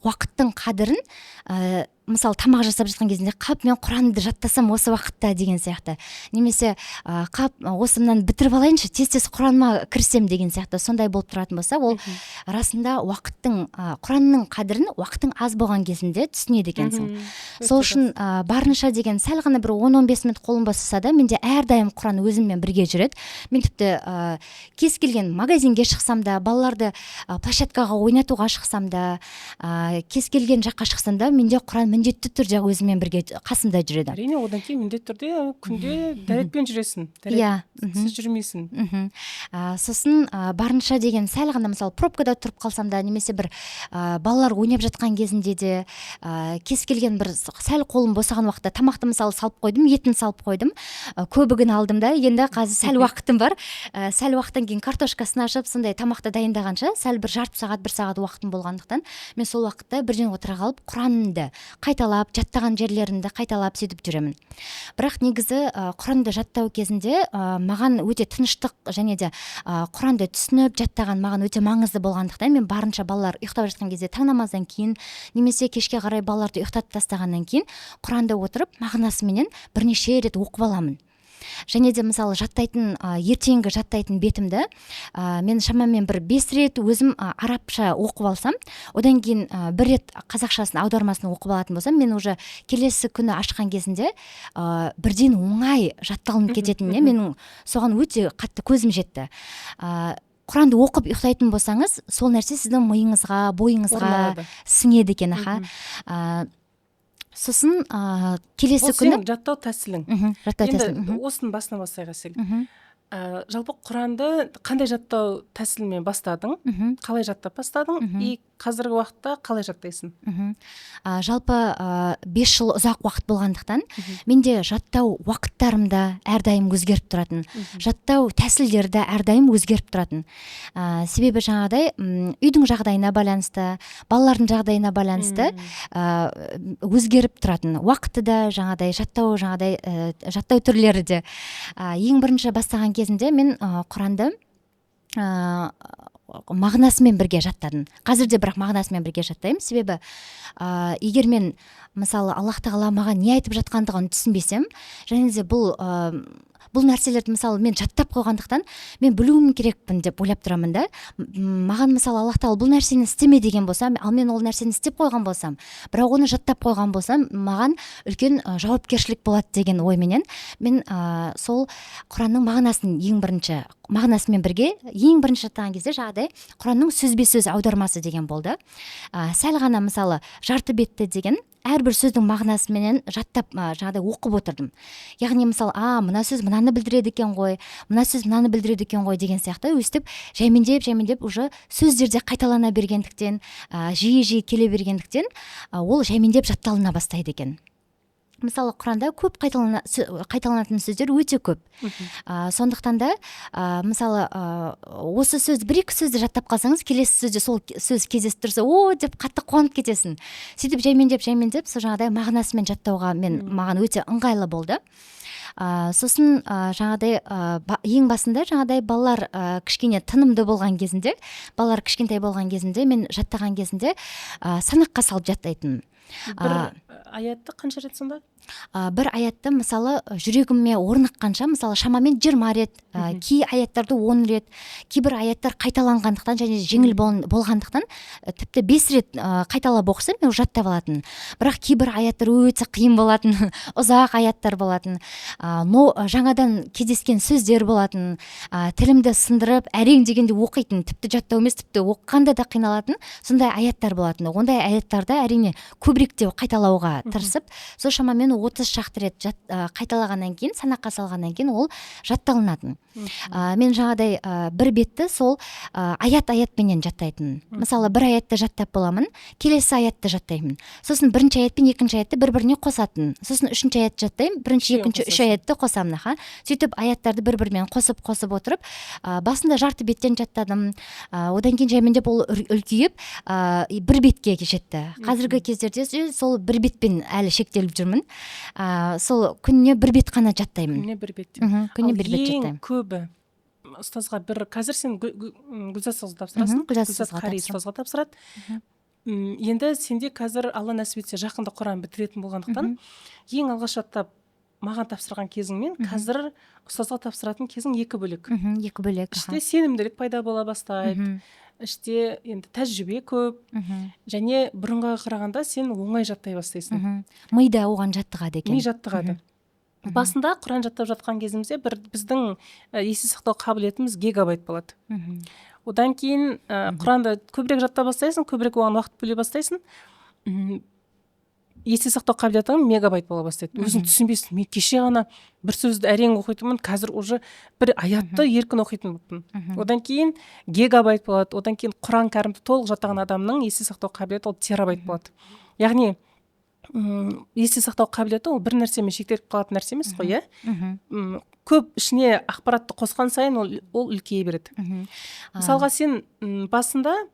уақыттың қадірін мысалы тамақ жасап жатқан кезінде қап мен Құранды жаттасам осы уақытта деген сияқты, немесе қап осымнан бітіріп алайыншы тез Құраныма кірсем деген сияқты сондай болып тұратын болса, ол расында Құранның қадірін уақыттың аз болған кезінде түсінеді екенсің. Сол үшін барынша деген сәл ғана бір 10-15 минут қолым босаса да менде әрдайым Құран өзіммен бірге жүреді. Мен тіпті кез келген магазинге шықсам да, балаларды площадкаға ойнатуға шықсам да, кез келген жаққа шықсам да, менде Құран міндетті түрде өзімен бірге қасымда жүреді. Әрине, одан кейін міндетті түрде күнде дәретпен жүресің. Дәретсіз жүрмейсің. Сосын барынша деген сәл ғана мысалы пробкада тұрып қалсам да, немесе бір балалар ойнап жатқан кезінде де, кез келген бір сәл қолым босаған уақытта тамақты мысалы салып қойдым, етін салып қойдым, көбігін алдым да, енді қазір сәл уақытым бар. Сәл уақыттан кейін картошкасын ашып, сондай тамақты дайындағанша сәл бір жарты сағат, 1 сағат уақытым болғандықтан, мен сол уақытта бірден отыра қалып Құранды қайталап, жаттаған жерлерімді қайталап сөйтіп жүремін. Бірақ негізі Құранды жаттау кезінде маған өте тыныштық және де Құранды түсініп жаттаған маған өте маңызды болғандықтан мен барынша балалар ұйықтап жатқан кезде таң намаздан кейін немесе кешке қарай балаларды ұйықтатып тастағаннан кейін Құранды отырып мағынасыменен бірнеше рет оқып аламын. Және де мысалы ертеңгі жаттайтын бетімді мен шамамен бір 5 рет өзім арабша оқып алсам, одан кейін 1 рет қазақшасын аудармасын оқып алатын болсам, мен уже келесі күні ашқан кезінде бірден оңай жатталынып кететініне менің соған өте қатты көзім жетті. Құранды оқып ұйықтайтын болсаңыз, сол нәрсе сіздің миыңызға, бойыңызға сіңеді екен. Сосын келесі күні сенің жаттау тәсілің. Енді осының басына бастайық Әсел. Жалпы Құранды қандай жаттау тәсілмен бастадың? Қалай жаттап бастадың? И қазіргі уақытта қалай жаттайсың? Жалпы 5 жыл ұзақ уақыт болғандықтан, менде жаттау уақыттарымда әрдайым өзгеріп тұратын, жаттау тәсілдерді әрдайым өзгеріп тұратын. Себебі жаңағыдай үйдің жағдайына байланысты, балалардың жағдайына байланысты өзгеріп тұратын. Уақыты да жаңағыдай жаттау түрлері де. Ең бірінші бастаған кезінде мен Құранды мағынасымен бірге жаттадым. Қазір де бірақ мағынасымен бірге жаттаймын. Себебі егер мен мысалы Аллах тағала маған не айтып жатқандығын түсінбесем, және де бұл нәрселерді мысалы мен жаттап қойғандықтан мен білуім керекпін деп ойлап тұрамын да. Маған мысалы Аллах тағала бұл нәрсені істеме деген болса, ал мен ол нәрсені істеп қойған болсам, бірақ оны жаттап қойған болсам, маған үлкен жауапкершілік болады деген ойменен мен сол Құранның мағынасын мағынасымен бірге ең бірінші жаттаған кезде жаңағыдай Құранның сөзбе-сөз аудармасы деген болды. Сәл ғана мысалы жарты бетті деген әрбір сөздің мағынасымен жаттап жаңағыдай оқып отырдым. Яғни мысалы мына сөз мынаны білдіреді екен ғой, мына сөз мынаны білдіреді екен ғой деген сияқты өстіп жаймендеп уже сөздерде қайталана бергендіктен, жиі келе бергендіктен ол жаймендеп жатталына бастайды екен. Мысалы Құранда көп қайталанатын сөздер өте көп. Сондықтан да мысалы осы сөз, бір-екі сөзді жаттап қалсаңыз, келесі сөзде сол сөз кездесіп тұрса, деп қатты қуанып кетесің. Сөйтіп жаймендеп сол жаңағыдай мағынасымен жаттауға маған өте ыңғайлы болды. Сосын жаңағыдай ең басында жаңағыдай балалар кішкене тынымды болған кезінде, балалар кішкентай болған кезінде мен жаттаған кезінде санаққа салып жаттайтынмын. Бір аятты қанша рет сонда? Бір аятты мысалы жүрегіме орныққанша, мысалы шамамен 20 рет, кей аяттарды 10 рет, кейбір аяттар қайталанғандықтан және жеңіл болғандықтан тіпті 5 рет қайталап оқысам мен жаттап алатын. Бірақ кейбір аяттар өте қиын болатын, ұзақ аяттар болатын, жаңадан кездескен сөздер болатын, тілімді сындырып әрең дегенде оқитын, тіпті жаттау емес, тіпті оқығанда да қиналатын сондай аяттар болатын. Ондай аяттарды әрине көбіректе қайталауға тырысып, сол шамамен 30 шақты рет қайталағаннан кейін, санаққа салғаннан кейін ол жатталынатын. Мен жаңағыдай бір бетті сол аятпенен жаттайтын. Мысалы бір аятты жаттап боламын, келесі аятты жаттаймын. Сосын бірінші аят пен екінші аятты бір-біріне қосатын. Сосын үшінші аятты жаттаймын, бірінші, екінші, үш аятты қосамын. Сөйтіп аяттарды бір-бірімен қосып отырып, басында жарты беттен жаттадым. Одан кейін жаймендеп ол үлкейіп бір бетке жетті. Қазіргі кездерде сол бір бетпен әлі шектеліп жүрмін. Сол күніне бір бет қана жаттаймын. Күніне бір бет. Күніне бір бет жаттаймын. Ең көбі ұстазға қазір сен Гүлзат ұстазға тапсырасың. Гүлзат Қари ұстазға тапсырады. Енді сенде қазір Алла нәсіп етсе жақында Құран бітіретін болғандықтан ең алғаш жаттап маған тапсырған кезіңмен қазір ұстазға тапсыратын кезің екі бөлек. Екі бөлек. Іште сенімділік пайда бола бастайды. Іште енді тәжірибе көп, және бұрынға қарағанда сен оңай жаттай бастайсың. Мида оған жаттығады екен. Ми жаттығады. Басында Құран жаттап жатқан кезімізде біздің есте сақтау қабілетіміз гигабайт болады. Одан кейін Құранды көбірек жаттап бастайсың, көбірек оған уақыт бөле бастайсың, есте сақтау қабілетің мегабайт бола бастайды. Өзің түсінбейсің. Мен кеше ғана бір сөзді әрең оқитынмын, қазір уже бір аятты еркін оқитын болыппын. Одан кейін гигабайт болады. Одан кейін Құран кәрімді толық жаттаған адамның есте сақтау қабілеті ол терабайт болады. Яғни есте сақтау қабілеті ол бір нәрсемен шектеліп қалатын нәрсе емес қой, көп ішіне ақпаратты қосқан сайын ол үлкейе береді. Мысалға сен басында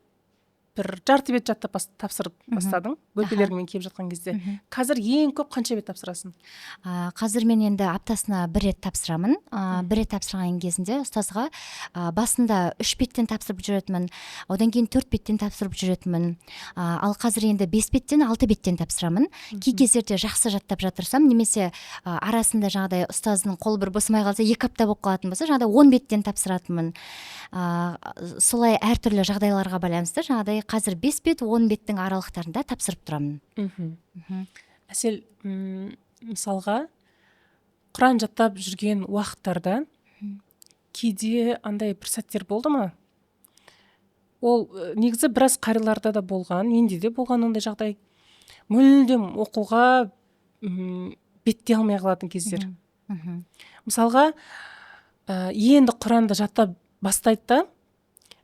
бір жарты бет жаттап тапсырып бастадың, бөлпелермен келіп жатқан кезде. Қазір ең көп қанша бет тапсырасың? Қазір мен енді аптасына бір рет тапсырамын. Бір рет тапсырған кезінде ұстазға басында 3 беттен тапсырып жүретінмін, одан кейін 4 беттен тапсырып жүретінмін. Ал қазір енді 5 беттен 6 беттен тапсырамын. Кей кездерде жақсы жаттап жатырсам, немесе арасында жаңағыдай ұстаздың қолы бір босамай қалса, 2 апта болып қалатын болса, жаңағыдай 10 беттен тапсыратынмын. Солай әртүрлі жағдайларға байланысты жаңағыдай қазір 5 бет, 10 беттің аралықтарында тапсырып тұрамын. Әсел, мысалға, Құран жаттап жүрген уақыттарда кейде андай бір сәттер болды ма? Ол негізі біраз қариларда да болған, менде де болған ондай жағдай. Мүлдем оқуға беттей алмай қалатын кездер. Мысалға, енді Құранды жаттап бастайды да,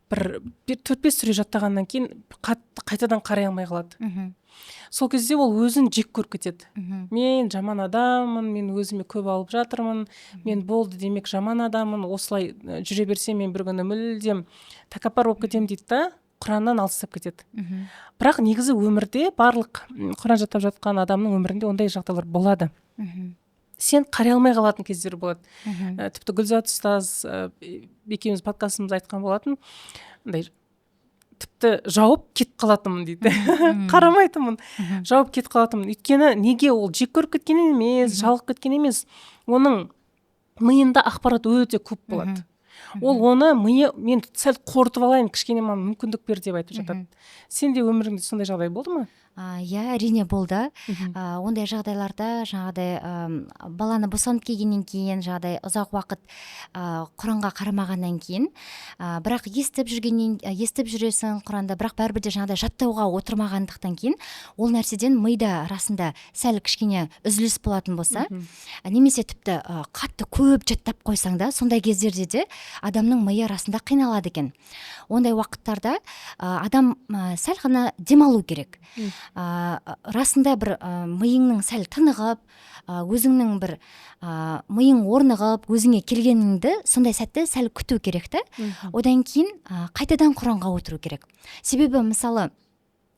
бір 4-5 сүре жаттағаннан кейін қайтадан қарай алмай қалады. Сол кезде ол өзін жек көріп кетеді. Мен жаман адаммын, мен өзіме көп алып жатырмын, мен болды демек жаман адаммын, осылай жүре берсем мен бір күні мүлдем тәкаппар болып кетемін дейді да, Құраннан алыстап кетеді. Бірақ негізі өмірде барлық Құран жаттап жатқан адамның өмірінде ондай жағдайлар болады. сен қарай алмай қалатын кездер болады. Тіпті Гүлзат ұстаз екеуміз подкастымызда айтқан болатын, андай тіпті жауып кетіп қалатынмын дейді. Қарамайтынмын, жауып кетіп қалатынмын. Өйткені неге, ол жек көріп кеткен емес, жалығып кеткен емес, оның миында ақпарат өте көп болады. Ол оны миы, мен сәл қорытып алайын, кішкене маған мүмкіндік бер деп айтып жатады. Сенде өміріңде сондай жағдай болды ма? Иә, әрине болды. Ондай жағдайларда жаңағыдай баланы босанып келгеннен кейін, жаңағыдай ұзақ уақыт Құранға қарамағаннан кейін, бірақ естіп жүресің Құранды, бірақ бәрібір де жаңағыдай жаттауға отырмағандықтан кейін, ол нәрседен мида расында сәл кішкене үзіліс болатын болса, немесе тіпті қатты көп жаттап қойсаң да, сондай кездерде де адамның миы расында қиналады екен. Ондай уақыттарда адам сәл ғана демалу керек. Расында бір миыңның сәл тынығып, өзіңнің бір миың орнығып, өзіңе келгеніңді сондай сәтті сәл күту керек та. Одан кейін қайтадан Құранға отыру керек. Себебі мысалы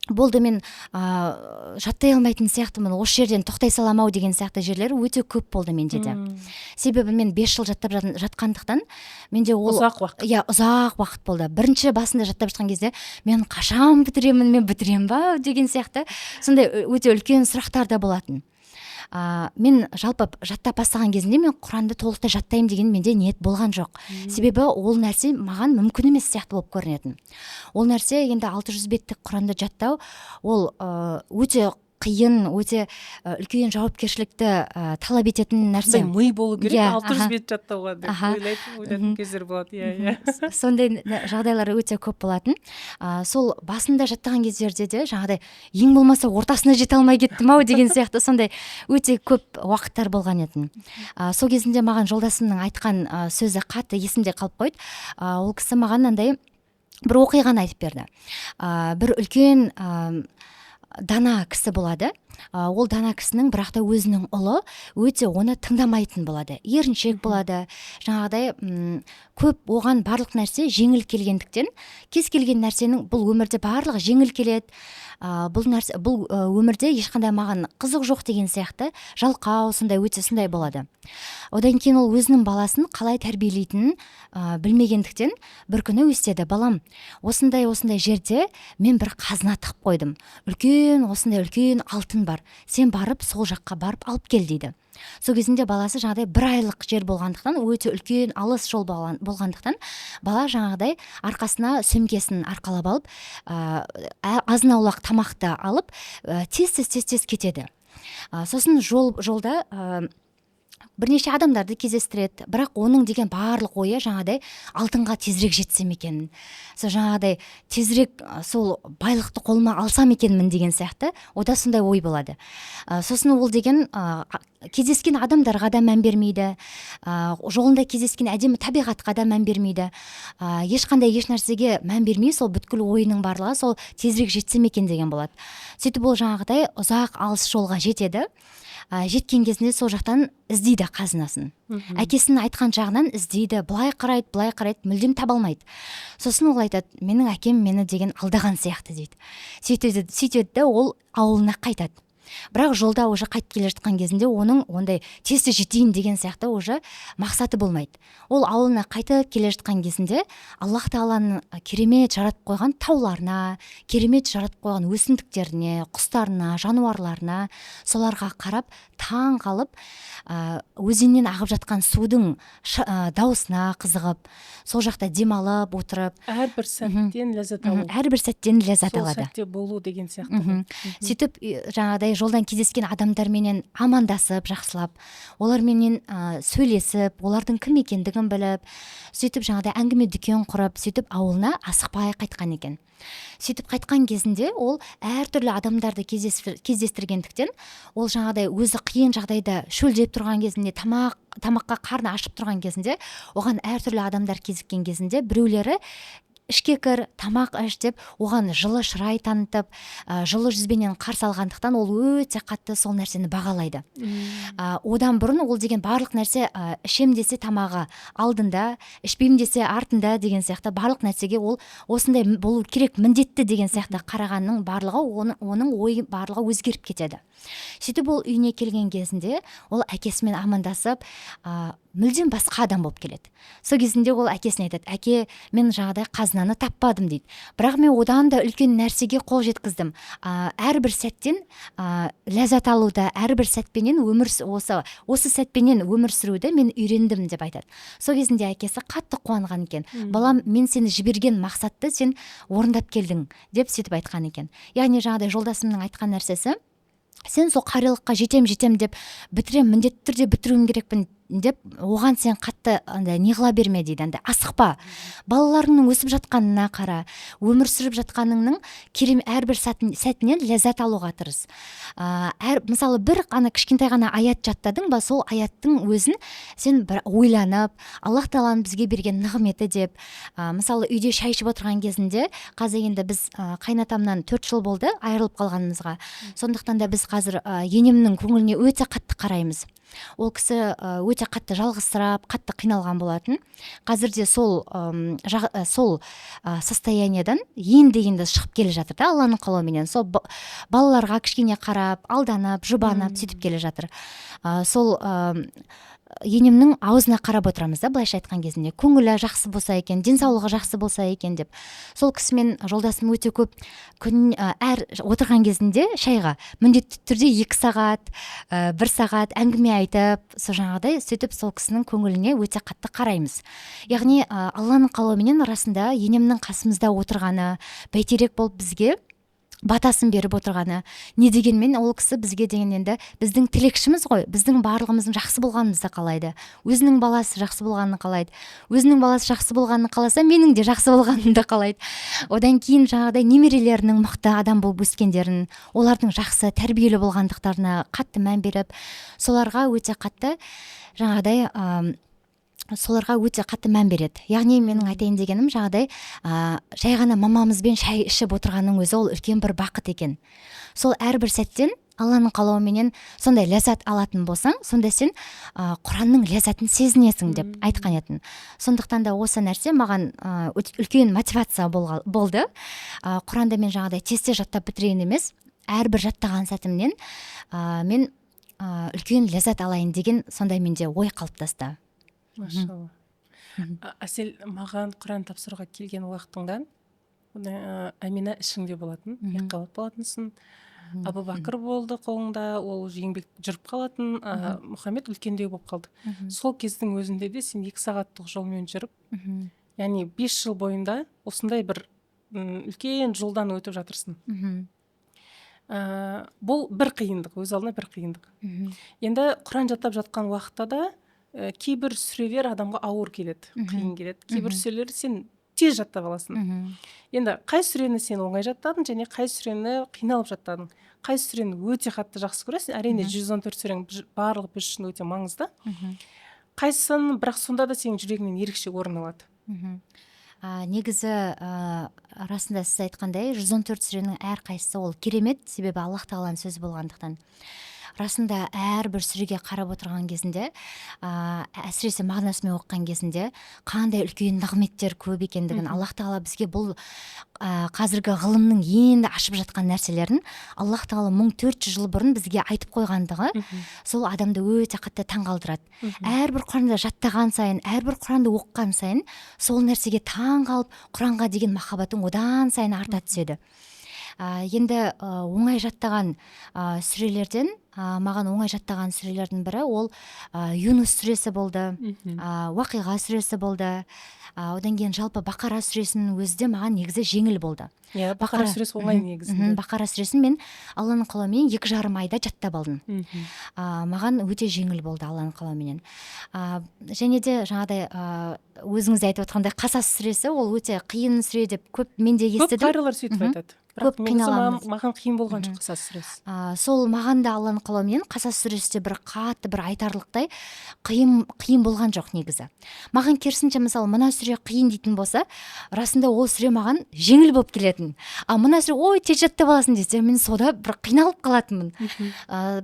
болды, мен жаттай алмайтын сияқтымын, осы жерден тоқтай саламау деген сияқты жерлер өте көп болды менде де. Себебі мен 5 жыл жаттап жатқандықтан менде ол ұзақ уақыт болды. Бірінші басында жаттап жатқан кезде мен қашан бітіремін, мен бітірем ба деген сияқты сондай өте үлкен сұрақтар да болатын. Мен жалпы жаттап бастаған кезінде мен Құранды толықтай жаттаймын деген менде ниет болған жоқ. Себебі ол нәрсе маған мүмкін емес сияқты болып көрінетін. Ол нәрсе енді 600 беттік Құранды жаттау, ол өте қиын, өте үлкен жауапкершілікті талап ететін нәрсе. Ми болу керек, 600 бет жаттауға деп ойлайтын кездер болады. Сондай жағдайлар өте көп болатын. Сол басында жаттаған кездерде де жаңағыдай ең болмаса ортасына жете алмай кеттім ау деген сияқты сондай өте көп уақыттар болған еді. Сол кезінде маған жолдасымның айтқан сөзі қатты есімде қалып қойды. Ол кісі маған андай бір оқиғаны айтып берді. Бір үлкен дана кісі болады. Ол дана кісінің бірақ та өзінің ұлы өте оны тыңдамайтын болады. Еріншек болады. Жаңағыдай көп оған барлық нәрсе жеңіл келгендіктен, кез келген нәрсенің бұл өмірде барлығы жеңіл келеді. Бұл өмірде ешқандай маған қызық жоқ деген сияқты жалқау сондай болады. Одан кейін ол өзінің баласын қалай тәрбиелейтінін білмегендіктен бір күні өстеді: балам, осындай жерде мен бір қазына тығып қойдым. Үлкен алтын бар. Сен барып сол жаққа барып алып кел дейді. Сол кезінде баласы жаңағыдай 1 айлық жер болғандықтан, өте үлкен алыс жол болғандықтан, бала жаңағыдай арқасына сөмкесін арқалап алып, азын-аулақ тамақты алып, тез кетеді. Сосын жолда бірнеше адамдарды кездестіреді, бірақ оның деген барлық ойы жаңағыдай алтынға тезірек жетсем екен, жаңағыдай тезірек сол байлықты қолыма алсам екенмін деген сияқты, ода сондай ой болады. Сосын ол деген кездескен адамдарға да мән бермейді, жолында кездескен әдемі табиғатқа да мән бермейді, ешқандай еш нәрсеге мән бермей, сол бүткіл ойының барлығы сол тезірек жетсем екен деген болады. Сөйтіп ол жаңағыдай ұзақ алыс жолға жетеді. Жеткен кезінде сол жақтан іздейді қазынасын. Әкесінің айтқан жағынан іздейді, былай қарайды, мүлдем таба алмайды. Сосын ол айтады: менің әкем мені деген алдаған сияқты дейді. Сөйтеді, ол ауылына қайтады. Бірақ жолда уже қайтып келе жатқан кезінде оның ондай тез жетейін деген сияқты уже мақсаты болмайды. Ол ауылына қайтып келе жатқан кезінде Аллах Тағаланың керемет жаратып қойған тауларына, керемет жаратып қойған өсімдіктеріне, құстарына, жануарларына, соларға қарап таң қалып, өзеннен ағып жатқан судың дауысына қызығып, сол жақта демалып отырып, әрбір сәттен ләззат алу. Әрбір сәттен ләззат алады. Сол сәтте болу деген сияқты. Сөйтіп жаңағыдай жолдан кездескен адамдарменен амандасып, жақсылап, оларменен сөйлесіп, олардың кім екендігін біліп, сөйтіп жаңағыдай әңгіме дүкен құрып, сөйтіп ауылына асықпай қайтқан екен. Сөйтіп қайтқан кезінде ол әртүрлі адамдарды кездестіргендіктен, ол жаңағыдай өзі қиын жағдайда шөлдеп тұрған кезінде, тамаққа қарны ашып тұрған кезінде, оған әртүрлі адамдар кезіккен кезінде, біреулері ішке кір, тамақ іш деп оған жылы шырай танытып, жылы жүзбенен қарсы алғандықтан ол өте қатты сол нәрсені бағалайды. Одан бұрын ол деген барлық нәрсе ішем десе тамағы алдында, ішпеймін десе артында деген сияқты барлық нәрсеге ол осындай болу керек, міндетті деген сияқты қарағанның барлығы оның ойы барлығы өзгеріп кетеді. Сөйтіп ол үйіне келген кезінде ол әкесімен амандасып, мүлдем басқа адам болып келеді. Сол кезінде ол әкесіне айтады: әке, мен жаңағыдай қазынаны таппадым дейді. Бірақ мен одан да үлкен нәрсеге қол жеткіздім. Әрбір сәттен ләззат алуды, әрбір сәтпенен осы сәтпенен өмір сүруді мен үйрендім деп айтады. Сол кезінде әкесі қатты қуанған екен. Балам, мен сені жіберген мақсатты сен орындап келдің деп сөйтіп айтқан екен. Яғни жаңағыдай жолдасымның айтқан нәрсесі: сен сол қариялыққа жетем деп бітірем, міндетті түрде бітіруім керекпін деп оған сен қатты неғыла берме дейді. Асықпа. Балаларыңның өсіп жатқанына қара, өмір сүріп жатқаныңның әрбір сәтінен ләззат алуға тырыс. Мысалы бір кішкентай ғана аят жаттадың ба, сол аяттың өзін сен бір ойланып, Аллах Тағаланың бізге берген нығметі деп, мысалы үйде шай ішіп отырған кезінде, қазір енді біз қайнатамнан 4 жыл болды айырылып қалғанымызға. Сондықтан да біз қазір енемнің көңіліне өте қатты қараймыз. Ол кісі өте қатты жалғызсырап, қатты қиналған болатын. Қазірде сол состояниядан енді шығып келе жатыр да, Алланың қалауыменен. Сол балаларға кішкене қарап, алданып, жұбанып сөйтіп келе жатыр. Сол енемнің аузына қарап отырамыз да, былайша айтқан кезінде. Көңілі жақсы болса екен, денсаулығы жақсы болса екен деп. Сол кісімен жолдасым өте көп әр отырған кезінде шайға міндетті түрде 2 сағат, 1 сағат әңгіме айтып, сол жаңағыдай сөйтіп сол кісінің көңіліне өте қатты қараймыз. Яғни Алланың қалауыменен расында енемнің қасымызда отырғаны, бәйтерек болып бізге батасын беріп отырғаны, не дегенмен ол кісі бізге деген енді біздің тілекшіміз ғой, біздің барлығымыздың жақсы болғанымызды қалайды. Өзінің баласы жақсы болғанын қалайды. Өзінің баласы жақсы болғанын қаласа, менің де жақсы болғанымды қалайды. Одан кейін жаңағыдай немерелерінің мықты адам болып өскендерін, олардың жақсы тәрбиелі болғандықтарына қатты мән беріп, соларға өте қатты мән береді. Яғни менің айтайын дегенім жаңағыдай жай ғана мамамызбен шай ішіп отырғанның өзі ол үлкен бір бақыт екен. Сол әрбір сәттен Алланың қалауыменен сондай ләззат алатын болсаң, сонда сен Құранның ләззатын сезінесің деп айтқан етін. Сондықтан да осы нәрсе маған үлкен мотивация болды. Құранды мен жаңағыдай тез жаттап бітірейін емес, әрбір жаттаған сәтімнен мен үлкен ләззат алайын деген сондай менде ой қалыптасты. Машалла. Әсел, маған Құран тапсыруға келген уақытыңда Әмина ішіңде болатын, екіқабат болатынсың. Абу Бәкір болды қолыңда, ол еңбек жүріп қалатын, Мұхаммед үлкендеу болып қалды. Сол кездің өзінде де сен 2 сағаттық жолмен жүріп, яғни 5 жыл бойында осындай бір үлкен жолдан өтіп жатырсың. Бұл бір қиындық, өз алдына бір қиындық. Енді Құран жаттап жатқан уақытта да кейбір сүрелер адамға ауыр келеді, қиын келеді. Кейбір сүрелер сен тез жаттап аласың. Енді қай сүрені сен оңай жаттадың және қай сүрені қиналып жаттадың? Қай сүрені өте қатты жақсы көресің? Әрине 114 сүрең барлығы біз үшін өте маңызды. Қайсысын, бірақ сонда да сенің жүрегіңнен ерекше орын алады? Негізі расында сіз айтқандай 114 сүренің әрқайсысы ол керемет, себебі Аллах Тағаланың сөзі болғандықтан. Расында әрбір сүреге қарап отырған кезінде, әсіресе мағынасымен оқыған кезінде қандай үлкен нығметтер көп екендігін, Аллах Тағала бізге бұл қазіргі ғылымның енді ашып жатқан нәрселерін Аллах Тағала 1400 жыл бұрын бізге айтып қойғандығы сол адамды өте қатты таңғалдырады. Әрбір Құранды жаттаған сайын, әрбір Құранды оқыған сайын сол нәрсеге таңғалып, Құранға деген махаббатың одан сайын арта түседі. Енді оңай жаттаған сүрелерден, маған оңай жаттаған сүрелердің бірі ол Юнус сүресі болды, Уақиға сүресі болды. Одан кейін жалпы Бақара сүресінің өзі де маған негізі жеңіл болды. Бақара сүресі оңай негізінде. Бақара сүресін мен Алланың қалауымен 2,5 айда жаттап алдым. Маған өте жеңіл болды Алланың қалауымен. Және де жаңағыдай өзіңіз айтып отырғандай Қасас сүресі ол өте қиын сүре деп көп менде естідім. Көп қарилар сөйтіп айтады. көп қиналамыз. маған қиын болған жоқ Қасас сүресі. Сол маған да Алланың қалауымен Қасас сүресі де бір қатты бір айтарлықтай қиын болған жоқ негізі. Маған керісінше мысалы мына сүре қиын дейтін болса, расында ол сүре маған жеңіл болып келетін. Мына сүре ой тез жаттап аласың десе, мен сода бір қиналып қалатынмын.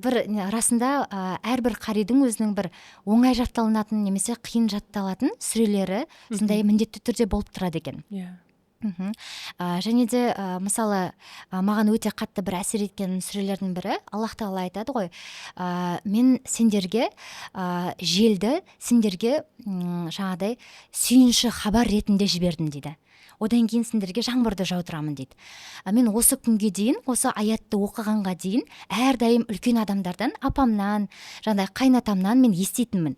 Бір расында әрбір қаридың өзінің бір оңай жатталынатын немесе қиын жатталатын сүрелері сондай міндетті түрде болып тұрады екен. Және де мысалы маған өте қатты бір әсер еткен сүрелердің бірі, Аллах тағала айтады ғой, мен сендерге желді сендерге жаңағыдай сүйінші хабар ретінде жібердім дейді. Одан кейін сендерге жаңбырды жаудырамын дейді. Мен осы күнге дейін, осы аятты оқығанға дейін әрдайым үлкен адамдардан, апамнан, жаңағыдай қайнатамнан мен еститінмін.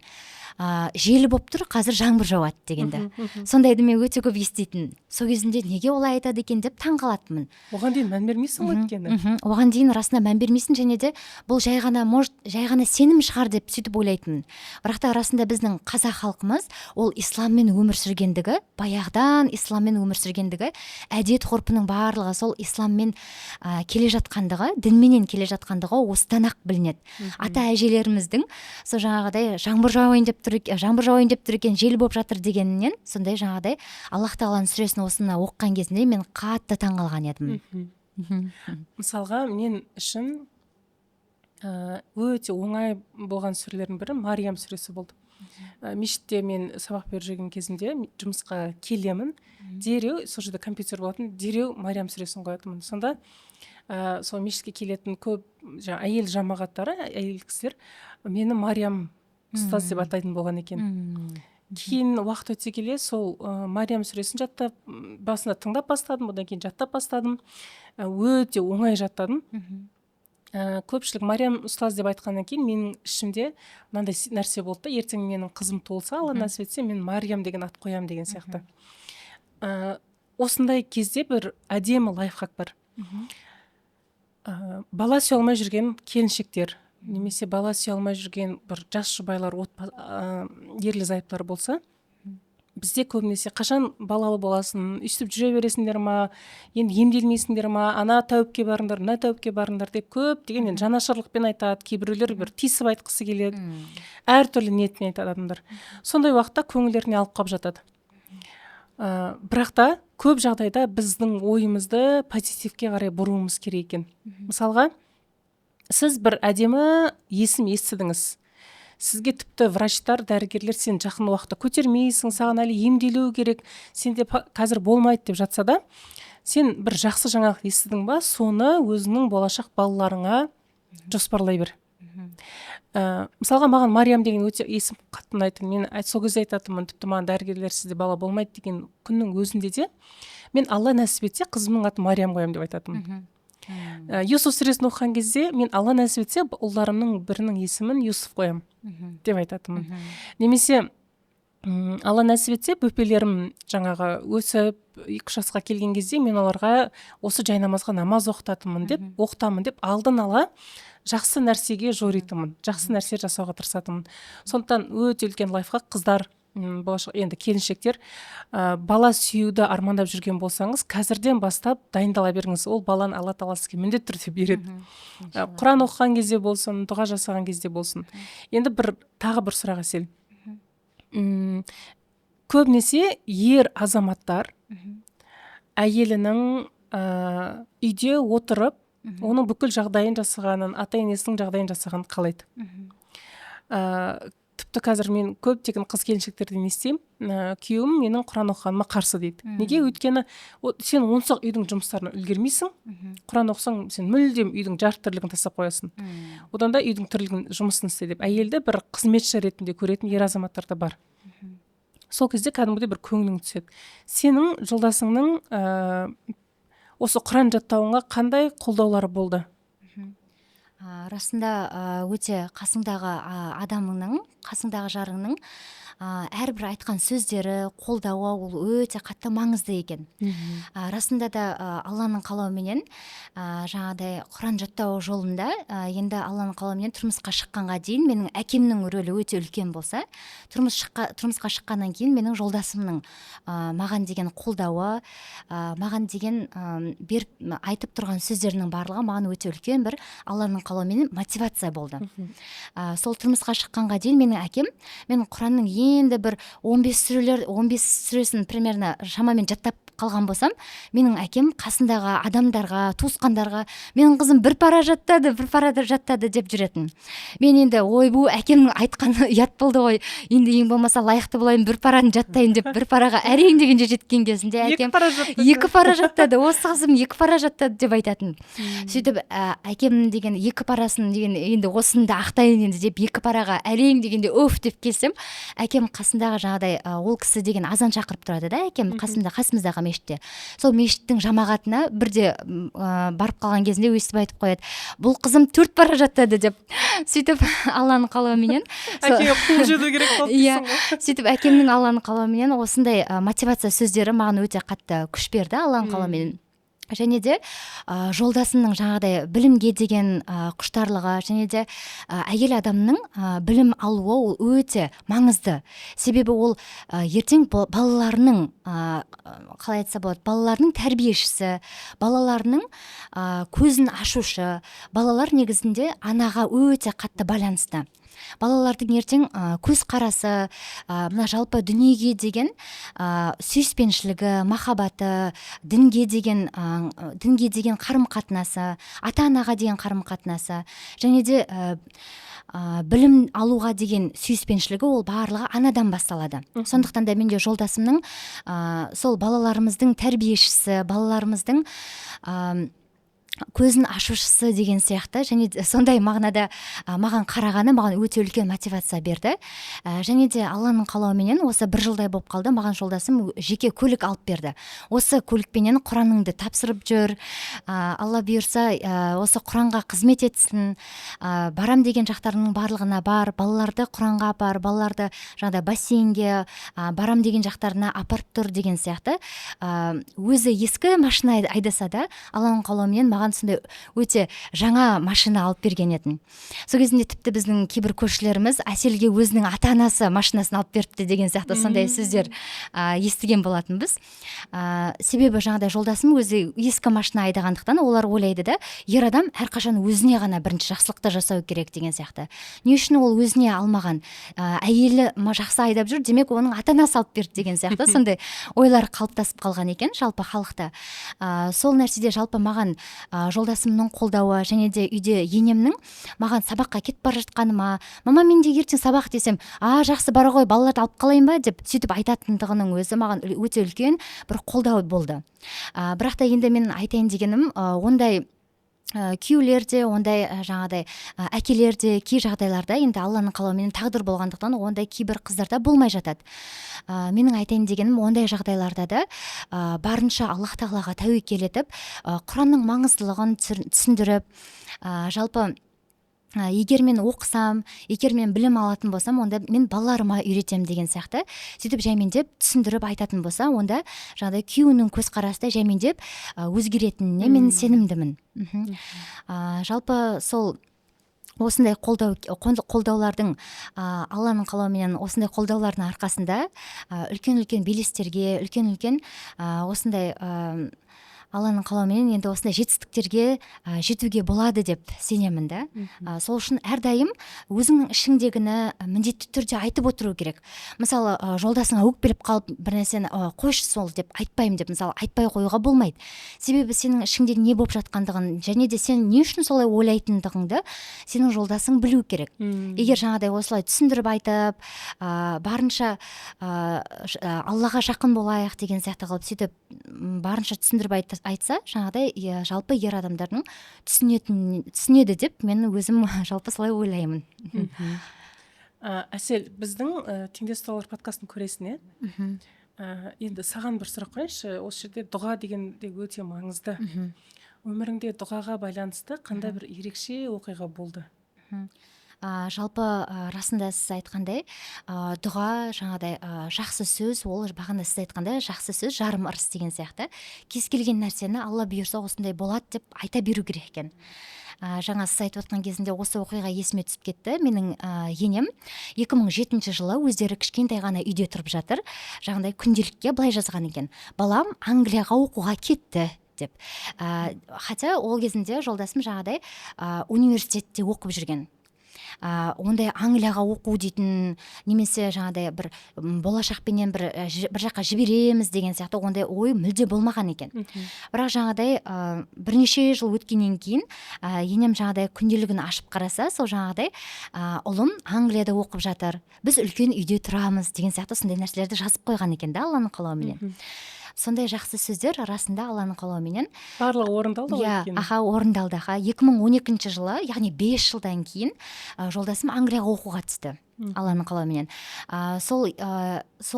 Желі болып тұр, қазір жаңбыр жауады дегенді. Сондайды мен өте көп еститін. Сол кезінде неге олай айтады екен деп таңғалатынмын. Оған дейін мән бермейсің ғой өйткені. Оған дейін расында мән бермейсің, және де бұл жай ғана сенім шығар деп сөйтіп ойлайтынмын. Бірақ та расында біздің қазақ халқымыз ол исламмен өмір сүргендігі, баяғыдан исламмен өмір сүргендігі, әдет ғұрпының барлығы сол исламмен келе жатқандығы, дінменен келе жатқандығы осыдан ақ білінеді. Ата әжелеріміздің сол жаңағыдай жаңбыр жауайын деп тұр екен, жел болып жатыр дегенінен, сондай жаңағыдай Аллах тағаланың сүресін осыны оқыған кезінде мен қатты таңғалған едім. Мысалға мен үшін өте оңай болған сүрелердің бірі Мариям сүресі болды. Мешітте мен сабақ беріп жүрген кезімде жұмысқа келемін, дереу сол жерде компьютер болатын, дереу Мариям сүресін қоятынмын. Сонда сол мешітке келетін көп әйел жамағаттары, әйел кісілер мені Мариям ұстаз деп атайтын болған екен. Кейін уақыт өте келе сол Мариям сүресін жаттап, басында тыңдап бастадым, одан кейін жаттап бастадым. Өте оңай жаттадым. Көпшілік Мариям ұстаз деп айтқаннан кейін менің ішімде мынандай нәрсе болды да, ертең менің қызым туылса, Алла нәсіп етсе, мен Мариям деген ат қоямын деген сияқты. Осындай кезде бір әдемі лайфхак бар. Бала сүйе алмай жүрген келіншектер немесе бала сүйе алмай жүрген бір жас жұбайлар, ерлі зайыптылар болса, бізде көбінесе қашан балалы боласың, өйстіп жүре бересіңдер ма, енді емделмейсіңдер ма, ана тәуіпке барыңдар, мына тәуіпке барыңдар деп көп деген жанашырлықпен айтады, кейбіреулер бір тиісіп айтқысы келеді, әртүрлі ниетпен айтады адамдар. Сондай уақытта көңілдеріне алып қалып жатады. Бірақ та көп жағдайда біздің ойымызды позитивке қарай бұруымыз керек екен. Мысалға, сіз бір әдемі есім естідіңіз. Сізге тіпті врачтар, дәрігерлер сен жақын уақытта көтермейсің, саған әлі емделу керек, сенде қазір болмайды деп жатса да, сен бір жақсы жаңалық естідің ба, соны өзіңнің болашақ балаларыңа жоспарлай бер. Мысалға, маған Мариям деген өте есім қатты ұнайтын. Мен сол кезде айтатынмын, тіпті маған дәрігерлер сізде бала болмайды деген күннің өзінде де, мен Алла нәсіп етсе, қызымның атын Мариям қоямын деп айтатынмын. Юсуф сүресін оқыған кезде мен Алла нәсіп етсе ұлдарымның бірінің есімін Юсуф қоямын деп айтатынмын. Немесе Алла нәсіп етсе бөпелерім жаңағы өсіп 2 жасқа келген кезде мен оларға осы жай намазға намаз оқытамын деп алдын ала жақсы нәрсеге жоритынмын, жақсы нәрсе жасауға тырысатынмын. Сондықтан өте үлкен лайфхак, қыздар, болашақ енді келіншектер, бала сүюді армандап жүрген болсаңыз, қазірден бастап дайындала беріңіз. Ол баланы Алла тағала сізге міндетті түрде береді. Құран оқыған кезде болсын, дұға жасаған кезде болсын. Енді тағы бір сұрақ Әсел. Көбінесе ер азаматтар әйелінің үйде отырып, оның бүкіл жағдайын жасағанын, ата-енесінің жағдайын жасағанын қалайды. Тіпті қазір мен көптеген қыз келіншектерден естимін, күйеуім менің Құран оқығаныма қарсы дейді. Неге? Өйткені сен онсақ үйдің жұмыстарына үлгермейсің, Құран оқысаң сен мүлдем үйдің жарты тірлігін тастап қоясың. Одан да үйдің тірлігін жұмысын істе деп әйелді бір қызметші ретінде көретін ер азаматтар да бар. Сол кезде кәдімгідей бір көңілің түседі. Сенің жолдасыңның осы Құран жаттауыңа қандай қолдаулары болды? Расында өте қасыңдағы адамыңның, қасыңдағы жарыңның әрбір айтқан сөздері, қолдауы ол өте қатты маңызды екен. Расында да Алланың қалауыменен жаңағыдай Құран жаттау жолында енді Алланың қалауыменен тұрмысқа шыққанға дейін менің әкемнің рөлі өте үлкен болса, тұрмысқа шыққаннан кейін менің жолдасымның маған деген қолдауы, маған деген айтып тұрған сөздерінің барлығы маған өте үлкен бір Алланың қалауыменен мотивация болды. Сол тұрмысқа шыққанға дейін менің әкем, мен Құранның енді бір 15 сүресін примерно шамамен жаттап қалған болсам, менің әкем қасындағы адамдарға, туысқандарға менің қызым бір пара жаттады деп жүретін. Мен енді ойбу әкемнің айтқаны ұят болды ғой, енді ең болмаса лайықты болайын, бір параны жаттайын деп бір параға әрең дегенде жеткен кезінде әкем 2 пара жаттады, осы қызым 2 пара жаттады деп айтатын. Сөйтіп әкем деген 2 парасын деген енді осында ақтайын енді деп 2 параға әрең дегенде өф деп келсем, әкем қасындағы жаңағыдай ол кісі деген азан шақырып тұрады да, әкем қасымыздағы мешітте. Сол мешіттің жамағатына бірде барып қалған кезінде өстіп айтып қояды: бұл қызым 4 пара жаттады деп. Сөйтіп Алланың қалауыменен әкеге қуып жету керек болды дейсің ғой. Сөйтіп әкемнің Алланың қалауыменен осындай мотивация сөздері маған өте қатты күш берді Алланың қалауыменен. Және де жолдасымның жаңағыдай білімге деген құштарлығы, және де әйел адамның білім алуы ол өте маңызды. Себебі ол ертең балаларының, қалай айтса болады, балаларының тәрбиешісі, балаларының көзін ашушы. Балалар негізінде анаға өте қатты байланысты. Балалардың ертең көз қарасы, мына жалпы дүниеге деген сүйіспеншілігі, махаббаты, дінге деген қарым-қатынасы, ата-анаға деген қарым-қатынасы, және де білім алуға деген сүйіспеншілігі ол барлығы анадан басталады. Сондықтан да менде жолдасымның сол балаларымыздың тәрбиешісі, балаларымыздың көзін ашушысы деген сияқты, және сондай мағынада маған қарағаны маған өте үлкен мотивация берді. Және де Алланың қалауыменен осы 1 жылдай болып қалды, маған жолдасым жеке көлік алып берді. Осы көлікпенен Құраныңды тапсырып жүр, Алла бұйырса осы Құранға қызмет етсін, барам деген жақтарының барлығына бар, балаларды Құранға апар, балаларды жаңағыдай бассейнге барам деген жақтарына апарып тұр деген сияқты. Өзі ескі машина айдаса да, Алланың қалауыменен маған сондай өте жаңа машина алып берген етін. Сол кезінде тіпті біздің кейбір көршілеріміз Әселге өзінің ата-анасы машинасын алып беріпті деген сияқты сондай сөздер естіген болатынбыз. Себебі жаңағыдай жолдасым өзі ескі машина айдағандықтан олар ойлайды да, ер адам әрқашан өзіне ғана бірінші жақсылықты жасау керек деген сияқты. Не үшін ол өзіне алмаған? Әйелі жақсы айдап жүр, демек оның ата-анасы алып берді деген сияқты сондай ойлар қалыптасып қалған екен жалпы халықта. Сол нәрседе жалпы маған жолдасымның қолдауы, және де үйде енемнің маған сабаққа кетіп бара жатқаныма, мама мен де ертең сабақ десем, жақсы бара ғой, балаларды алып қалайын ба деп сөйтіп айтатындығының өзі маған өте үлкен бір қолдау болды. Бірақ та енді мен айтайын дегенім, ондай күйеулерде, ондай жаңағыдай әкелерде кей жағдайларда енді Алланың қалауымен тағдыр болғандықтан ондай кейбір қыздарда болмай жатады. Менің айтайын дегенім, ондай жағдайларда да барынша Аллах тағалаға тәуекел етіп, Құранның маңыздылығын түсіндіріп, жалпы егер мен оқысам, егер мен білім алатын болсам, онда мен балаларыма үйретем деген сияқты. Сөйтіп жәймендеп түсіндіріп айтатын болса, онда жаңағыдай күйеуінің көзқарасы жәймендеп өзгеретініне мен сенімдімін. Жалпы сол осындай қолдаулардың, Алланың қалауыменен осындай қолдаулардың арқасында үлкен-үлкен белестерге, үлкен-үлкен осындай Алланың қалауыменен енді осындай жетістіктерге жетуге болады деп сенемін да. Сол үшін әрдайым өзіңнің ішіңдегіні міндетті түрде айтып отыру керек. Мысалы, жолдасыңа өкпелеп қалып бір нәрсені қойшы сол деп айтпаймын деп, мысалы, айтпай қоюға болмайды. Себебі сенің ішіңде не болып жатқандығын, және де сен не үшін солай ойлайтындығыңды сенің жолдасың білу керек. Егер жаңағыдай осылай түсіндіріп айтып, барынша Аллаға жақын болайық деген сияқты қылып сөйтіп барынша түсіндіріп айтса, жаңағыдай жалпы ер адамдардың түсінеді деп мен өзім жалпы солай ойлаймын. Әсел, біздің Теңдес тұлғалар подкастын көресің, енді саған бір сұрақ қояйыншы. Осы жерде дұға деген де өте маңызды. Өміріңде дұғаға байланысты қандай бір ерекше оқиға болды? Жалпы расында сіз айтқандай дұға жаңағыдай жақсы сөз, ол бағана сіз айтқандай жақсы сөз жарым ырыс деген сияқты. Кез келген нәрсені Алла бұйырса осындай болады деп айта беру керек екен. Жаңа сіз айтып отқан кезінде осы оқиға есіме түсіп кетті. Менің енем 2007 жылы өздері кішкентай ғана үйде тұрып жатыр. Жаңағыдай күнделікке былай жазған екен: балам Англияға оқуға кетті деп. Хотя ол кезінде жолдасым жаңағыдай университетте оқып жүрген. Ондай Англияға оқу дейтін, немесе жаңағыдай бір болашақпенен бір жаққа жібереміз деген сияқты ондай ой мүлде болмаған екен. Бірақ жаңағыдай бірнеше жыл өткеннен кейін енем жаңағыдай күнделігін ашып қараса, сол жаңағыдай ұлым Англияда оқып жатыр, біз үлкен үйде тұрамыз деген сияқты сондай нәрселерді жазып қойған екен да, Алланың қалауыменен. Сондай жақсы сөздер арасында Алланың қалауыменен барлығы орындалды ғой. Орындалды. 2012 жылы, яғни 5 жылдан кейін жолдасым Англияға оқуға түсті. Алланың қалауыменен. Сол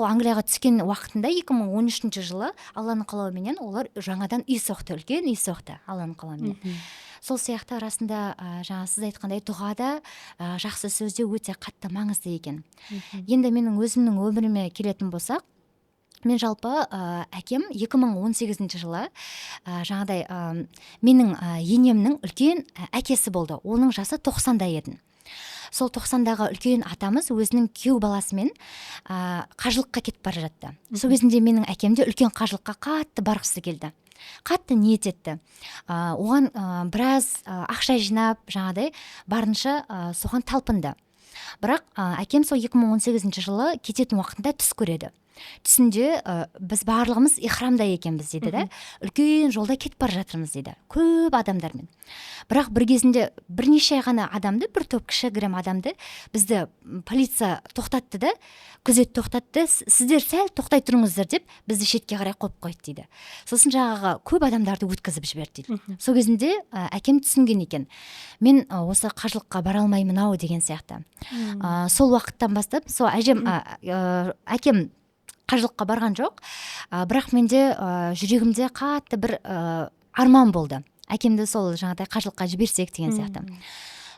Англияға түскен уақытында 2013 жылы Алланың қалауыменен олар жаңадан үй соқты, үлкен үй соқты Алланың қалауыменен. Сол сияқты арасында жаңа сіз айтқандай дұғада жақсы сөзде өте қатты маңызды екен. Енді менің өзімнің өміріме келетін болсақ, мен жалпы әкем 2018 жылы жаңағыдай менің енемнің үлкен әкесі болды. Оның жасы 90-да еді. Сол 90-дағы үлкен атамыз өзінің күйеу баласымен қажылыққа кетіп бара жатты. Сол кезінде менің әкем де үлкен қажылыққа қатты барғысы келді. Қатты ниет етті. Оған біраз ақша жинап, жаңағыдай барынша соған талпынды. Бірақ әкем сол 2018 жылы кететін уақытында түс көреді. Түсінде біз барлығымыз ихрамда екенбіз дейді да. Үлкен жолда кетіп бара жатырмыз дейді. Көп адамдармен. Бірақ бір кезінде бірнеше ғана адамды, бір топ кішігірім адамды бізді полиция тоқтатты да, күзет тоқтатты, сіздер сәл тоқтай тұрыңыздар деп бізді шетке қарай қойып қойды дейді. Сосын жаңағы көп адамдарды өткізіп жіберді дейді. Сол кезінде әкем түсінген екен: мен осы қажылыққа бара алмаймын ау деген сияқты. Сол уақыттан бастап, сол әкем қажылыққа барған жоқ, бірақ менде жүрегімде қатты бір арман болды. Әкемді сол жаңағыдай қажылыққа жіберсек деген сияқты.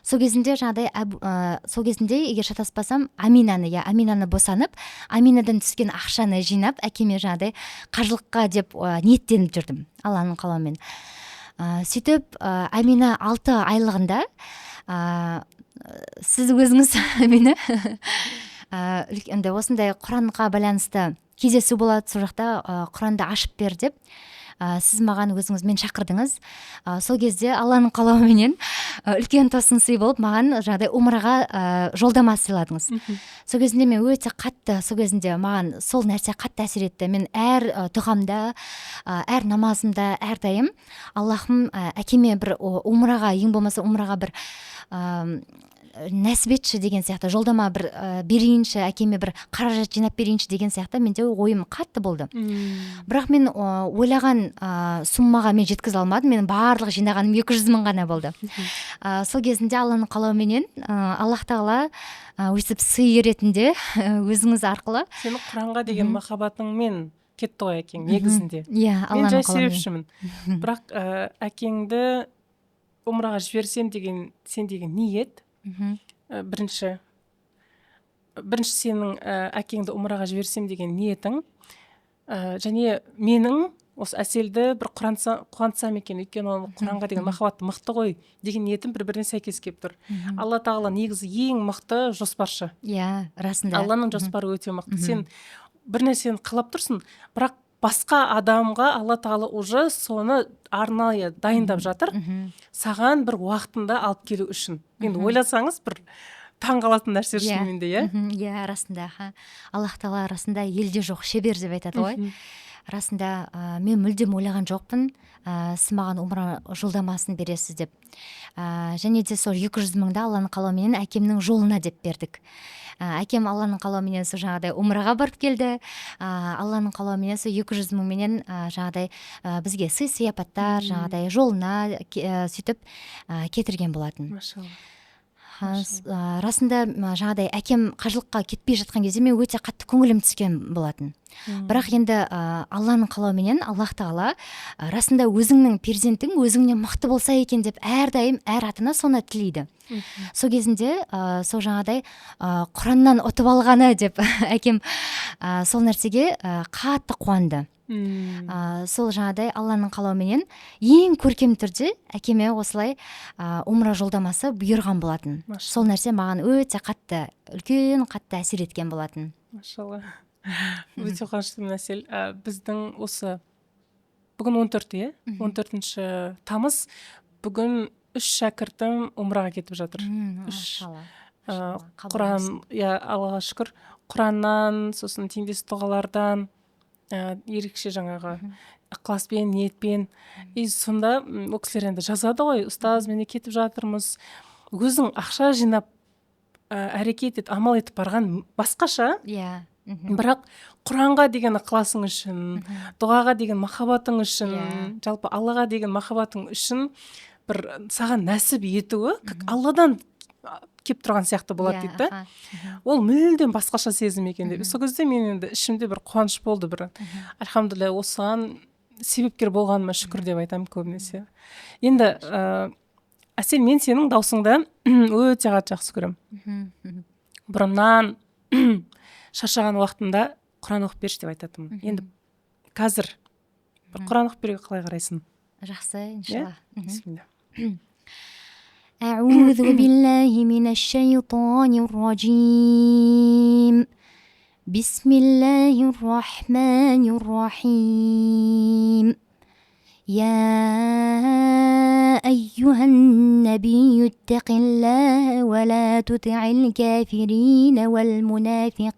Сол кезінде сол кезінде егер шатаспасам, Аминаны босанып, Аминадан түскен ақшаны жинап, әкеме жаңағыдай қажылыққа деп ниеттеніп жүрдім, Алланың қалауымен. Сөйтіп Амина 6 айлығында сіз өзіңіз мені осындай Құранға байланысты кездесу болады, сол жақта Құранды ашып бер деп сіз маған өзіңіз мен шақырдыңыз. Сол кезде Алланың қалауыменен үлкен тосын сый болып маған жаңағыдай умраға жолдама сыйладыңыз. Сол кезінде мен өте қатты, сол кезінде маған сол нәрсе қатты әсер етті. Мен әр дұғамда, әр намазымда әрдайым Аллахым әкеме бір умраға, ең болмаса умраға бір нәсіп етші деген сияқты, жолдама бір берейінші, әкеме бір қаражат жинап берейінші деген сияқты менде ойым қатты болды. Бірақ мен ойлаған суммаға мен жеткізе алмадым. Менің барлық жинағаным 200 мың ғана болды. Сол кезінде Алланың қалауыменен Аллах тағала өйстіп сый ретінде өзіңіз арқылы сенің Құранға деген махаббатыңмен кетті ғой әкең негізінде. Мен жай себепшімін. Бірақ әкеңді умраға жіберсем деген сен деген ниет. Бірінші сенің әкеңді умраға жіберсем деген ниетің, және менің осы әселді бір қуантсам екен, өйткені ол Құранға деген махаббаты мықты ғой деген ниетім бір-біріне сәйкес келіп тұр. Алла тағала негізі ең мықты жоспаршы. Расында. Алланың жоспары өте мықты. Сен бір нәрсені қалап тұрсың, бірақ басқа адамға Алла тағала уже соны арнайы дайындап жатыр, саған бір уақытында алып келу үшін. Енді ойласаңыз бір таң қалатын нәрсе шынымен де, расында. Аллах тағала расында елде жоқ шебер деп айтады ғой. Расында мен мүлдем ойлаған жоқпын, сіз маған умра жолдамасын бересіз деп. Және де сол 200 мыңды Алланың қалауыменен әкемнің жолына деп бердік. Әкем Алланың қалауыменен сол жаңағыдай умраға барып келді. Алланың қалауыменен сол 200 мыңменен жаңағыдай бізге сый-сияпаттар жаңағыдай жолына сөйтіп кетірген болатын. расында жаңағыдай әкем қажылыққа кетпей жатқан кезде мен өте қатты көңілім түскен болатын. Бірақ енді Алланың қалауыменен Аллах тағала расында өзіңнің перзентің өзіңнен мықты болса екен деп әрдайым әр ата-ана соны тілейді. Сол кезінде сол жаңағыдай Құраннан ұтып алғаны деп әкем сол нәрсеге қатты қуанды. Сол жаңағыдай Алланың қалауыменен ең көркем түрде әкеме осылай умра жолдамасы бұйырған болатын. Сол нәрсе маған өте қатты, үлкен қатты әсер еткен болатын. Машалла. Өте қуаныштымын, Әсел. Біздің осы бүгін 14, 14-ші тамыз, бүгін 3 шәкіртім умраға кетіп жатыр. Құран, Аллаға шүкір, Құраннан, сосын теңдес дұғалардан, ерекше жаңағы ықыласпен, ниетпен. Сонда ол кісілер енді жазады ғой, ұстаз, мені кетіп жатырмыз. Өзің ақша жинап, әрекет ет, амал етіп барған басқаша. Бірақ Құранға деген ықыласың үшін, дұғаға деген махаббатың үшін, жалпы Аллаға деген махаббатың үшін бір саған нәсіп етуі Алладан кеп тұрған сияқты болады дейді. Ол мүлдем басқаша сезім екен деп. Сол кезде мен енді ішімде бір қуаныш болды, бір альхамдулилля, осыған себепкер болғаныма шүкір деп айтамын көбінесе. Енді Әсел, мен сенің даусыңды өте жақсы көремін. Бұрыннан шаршаған уақытында Құран оқып берші деп айтатынмын. Енді қазір бір Құран оқып беруге қалай қарайсың? Жақсы, иншалла. Бисмилля. أعوذ بالله من الشيطان الرجيم بسم الله الرحمن الرحيم يا أيها النبي اتق الله ولا تطع الكافرين والمنافقين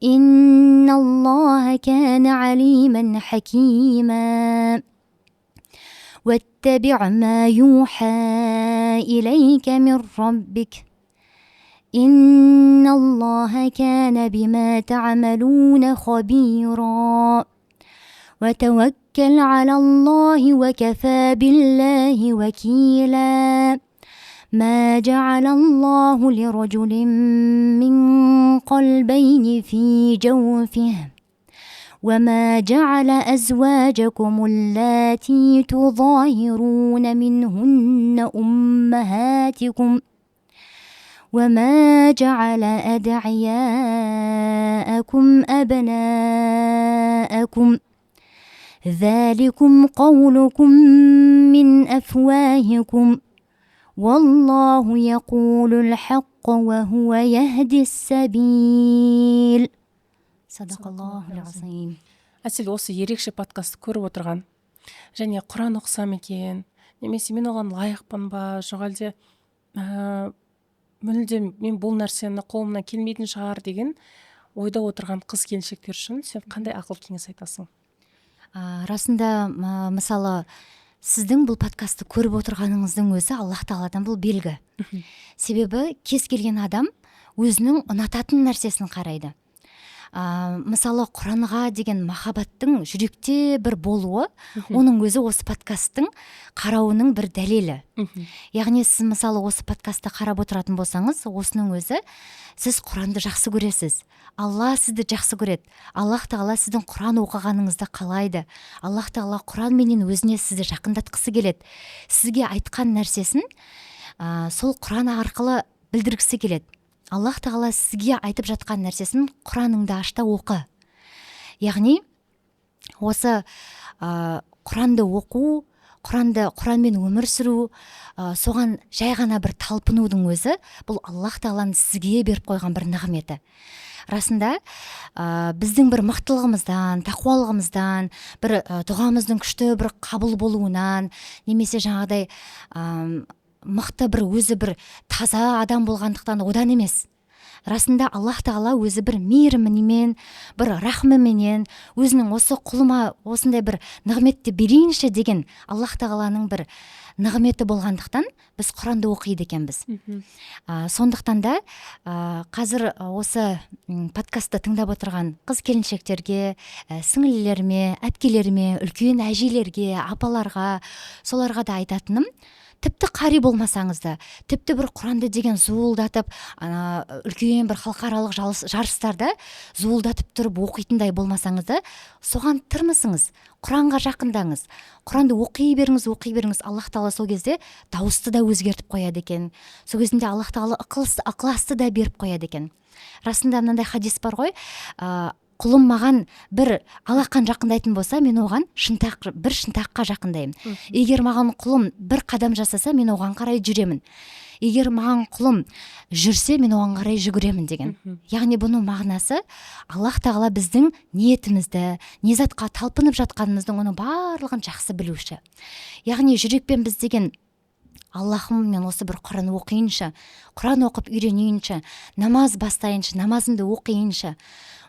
إن الله كان عليما حكيما واتبع ما يوحى إليك من ربك إن الله كان بما تعملون خبيرا وتوكل على الله وكفى بالله وكيلا ما جعل الله لرجل من قلبين في جوفه وما جعل أزواجكم اللاتي تظاهرون منهن أمهاتكم وما جعل أدعياءكم أبناءكم ذلكم قولكم من أفواهكم والله يقول الحق وهو يهدي السبيل Садақаллаху азим. Әсел, осы ерекше подкастты көріп отырған және Құран оқысам екен, немесе мен оған лайықпын ба, жоқ әлде мүлдем мен бұл нәрсені қолымнан келмейтін шығар деген ойда отырған қыз келіншектер үшін сен қандай ақыл кеңес айтасың? Расында мысалы сіздің бұл подкастты көріп отырғаныңыздың өзі Аллах тағаладан бұл белгі. Себебі кез келген адам өзінің ұнататын нәрсесін қарайды. Мысалы Құранға деген махаббаттың жүректе бір болуы, оның өзі осы подкасттың қарауының бір дәлелі. Яғни сіз мысалы осы подкастты қарап отыратын болсаңыз, осының өзі сіз Құранды жақсы көресіз. Алла сізді жақсы көреді. Аллах тағала сіздің Құран оқығаныңызды қалайды. Аллах тағала Құран менен өзіне сізді жақындатқысы келеді. Сізге айтқан нәрсесін сол Құран арқылы білдіргісі келеді. Аллах тағала сізге айтып жатқан нәрсесін Құраныңды ашта оқы. Яғни осы Құранды оқу, Құранмен өмір сүру, соған жай ғана бір талпынудың өзі, бұл Аллах тағаланың сізге беріп қойған бір нығметі. Расында біздің бір мықтылығымыздан, тақуалығымыздан, бір дұғамыздың күшті бір қабыл болуынан, немесе жаңағыдай мықты бір өзі бір таза адам болғандықтан одан емес. Расында Аллах тағала өзі бір мейірімімен, бір рахмыменен, өзінің осы құлыма осындай бір нығметті берейінші деген Аллах тағаланың бір нығметі болғандықтан біз Құранды оқиды екенбіз. Сондықтан да қазір осы подкастты тыңдап отырған қыз келіншектерге, сіңлілеріме, әпкелеріме, үлкен әжелерге, апаларға, соларға да айтатыным, тіпті қари болмасаңыз да, тіпті бір Құранды деген зуылдатып, үлкен бір халықаралық жарыстарда зуылдатып тұрып оқитындай болмасаңыз да, соған тырмысыңыз, Құранға жақындаңыз, Құранды оқи беріңіз. Аллах тағала сол кезде дауысты да өзгертіп қояды екен. Сол кезінде Аллах тағала ықыласты да беріп қояды екен. Расында мынандай хадис бар ғой, құлым маған бір алақан жақындайтын болса, мен оған бір шынтаққа жақындаймын. Егер маған құлым бір қадам жасаса, мен оған қарай жүремін. Егер маған құлым жүрсе, мен оған қарай жүгіремін деген. Яғни бұның мағынасы, Аллах тағала біздің ниетімізді, не затқа талпынып жатқанымыздың оның барлығын жақсы білуші. Яғни жүрекпен біз деген, Аллахым, мен осы бір Құран оқиыншы, Құран оқып үйренейінші, намаз бастайыншы, намазымды оқиыншы,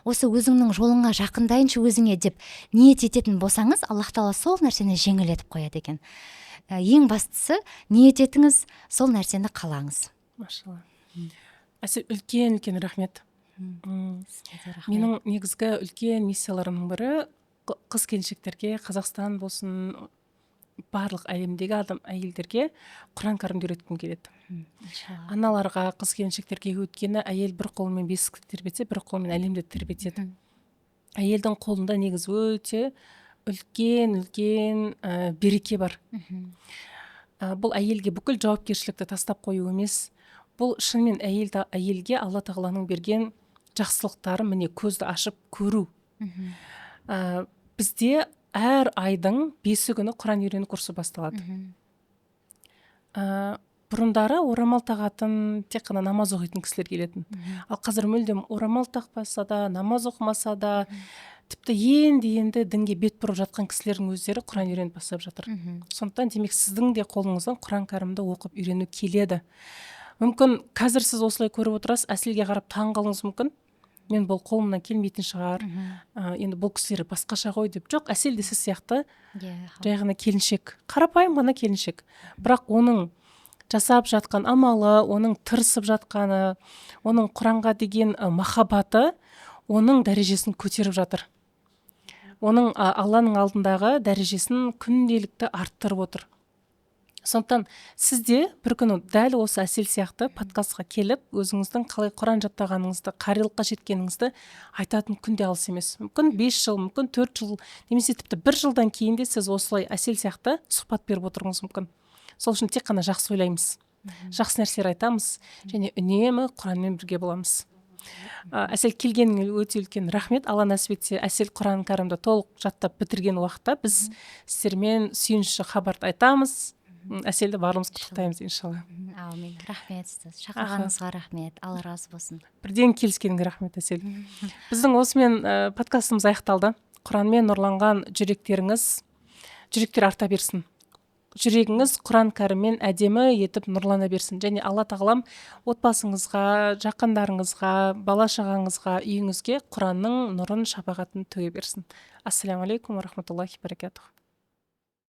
осы өзіңнің жолыңа жақындайыншы өзіңе деп ниет ететін болсаңыз, Аллах тағала сол нәрсені жеңілетіп қояды екен. Ең бастысы, ниет етіңіз, сол нәрсені қалаңыз. Машалла. Әсел, үлкен рахмет. Менің негізгі үлкен миссияларымның бірі қыз келіншектерге, Қазақстан болсын, барлық әлемдегі әйелдерге Құран кәрімді үйреткім келеді. Аналарға, қыз келіншектерге, өткені әйел бір қолымен бесікті тербетсе, бір қолымен әлемді тербетеді. Әйелдің қолында негізі өте үлкен береке бар. Бұл әйелге бүкіл жауапкершілікті тастап қою емес. Бұл шынымен әйелге Алла тағаланың берген жақсылықтары, міне көзді ашып көру. Бізде әр айдың 5 күні Құран үйрену курсы басталады. Бұрындары орамал тағатын, тек қана намаз оқитын кісілер келетін. Ал қазір мүлдем орамал тақпаса да, намаз оқымаса да, тіпті енді дінге бет бұрып жатқан кісілердің өздері Құран үйреніп бастап жатыр. Сондықтан демек сіздің де қолыңыздан Құран кәрімді оқып үйрену келеді. Мүмкін қазір сіз осылай көріп отырасыз, Әселге қарап таң қалуыңыз мүмкін. Мен бұл қолымнан келмейтін шығар, енді бұл кісілер басқаша ғой деп. Жоқ, Әсел де сіз сияқты жай ғана келіншек, қарапайым ғана келіншек. Бірақ оның жасап жатқан амалы, оның тырысып жатқаны, оның Құранға деген махаббаты оның дәрежесін көтеріп жатыр. Оның Алланың алдындағы дәрежесін күнделікті арттырып отыр. Сондықтан сізде бір күні дәл осы Әсел сияқты подкастқа келіп, өзіңіздің қалай Құран жаттағаныңызды, қарилыққа жеткеніңізді айтатын күн де алыс емес. Мүмкін 5 жыл, мүмкін 4 жыл, немесе тіпті 1 жылдан кейін де сіз осылай Әсел сияқты сұхбат беріп отыруыңыз мүмкін. Сол үшін тек қана жақсы ойлаймыз, жақсы нәрселер айтамыз, және үнемі Құранмен бірге боламыз. Әсел, келгеніңе өте үлкен рахмет. Алла нәсіп етсе, Әсел Құран кәрімді толық жаттап бітірген уақытта біз сіздермен сүйінші хабарды айтамыз. Әселді барымыз құттықтаймыз, иншалла. Аумин. Рахмет сіз. Шақырғаныңызға рахмет. Алла разы болсын. Бірден келіскеніңе рахмет, Әсел. Біздің осымен подкастымыз аяқталды. Құранмен нұрланған жүректер арта берсін. Жүрегіңіз Құран кәріммен әдемі етіп нұрлана берсін. Және Алла тағалам отбасыңызға, жақындарыңызға, бала шағаңызға, үйіңізге Құранның нұрын, шапағатын төге берсін. Ассаламу алейкум ва рахматуллахи баракатух.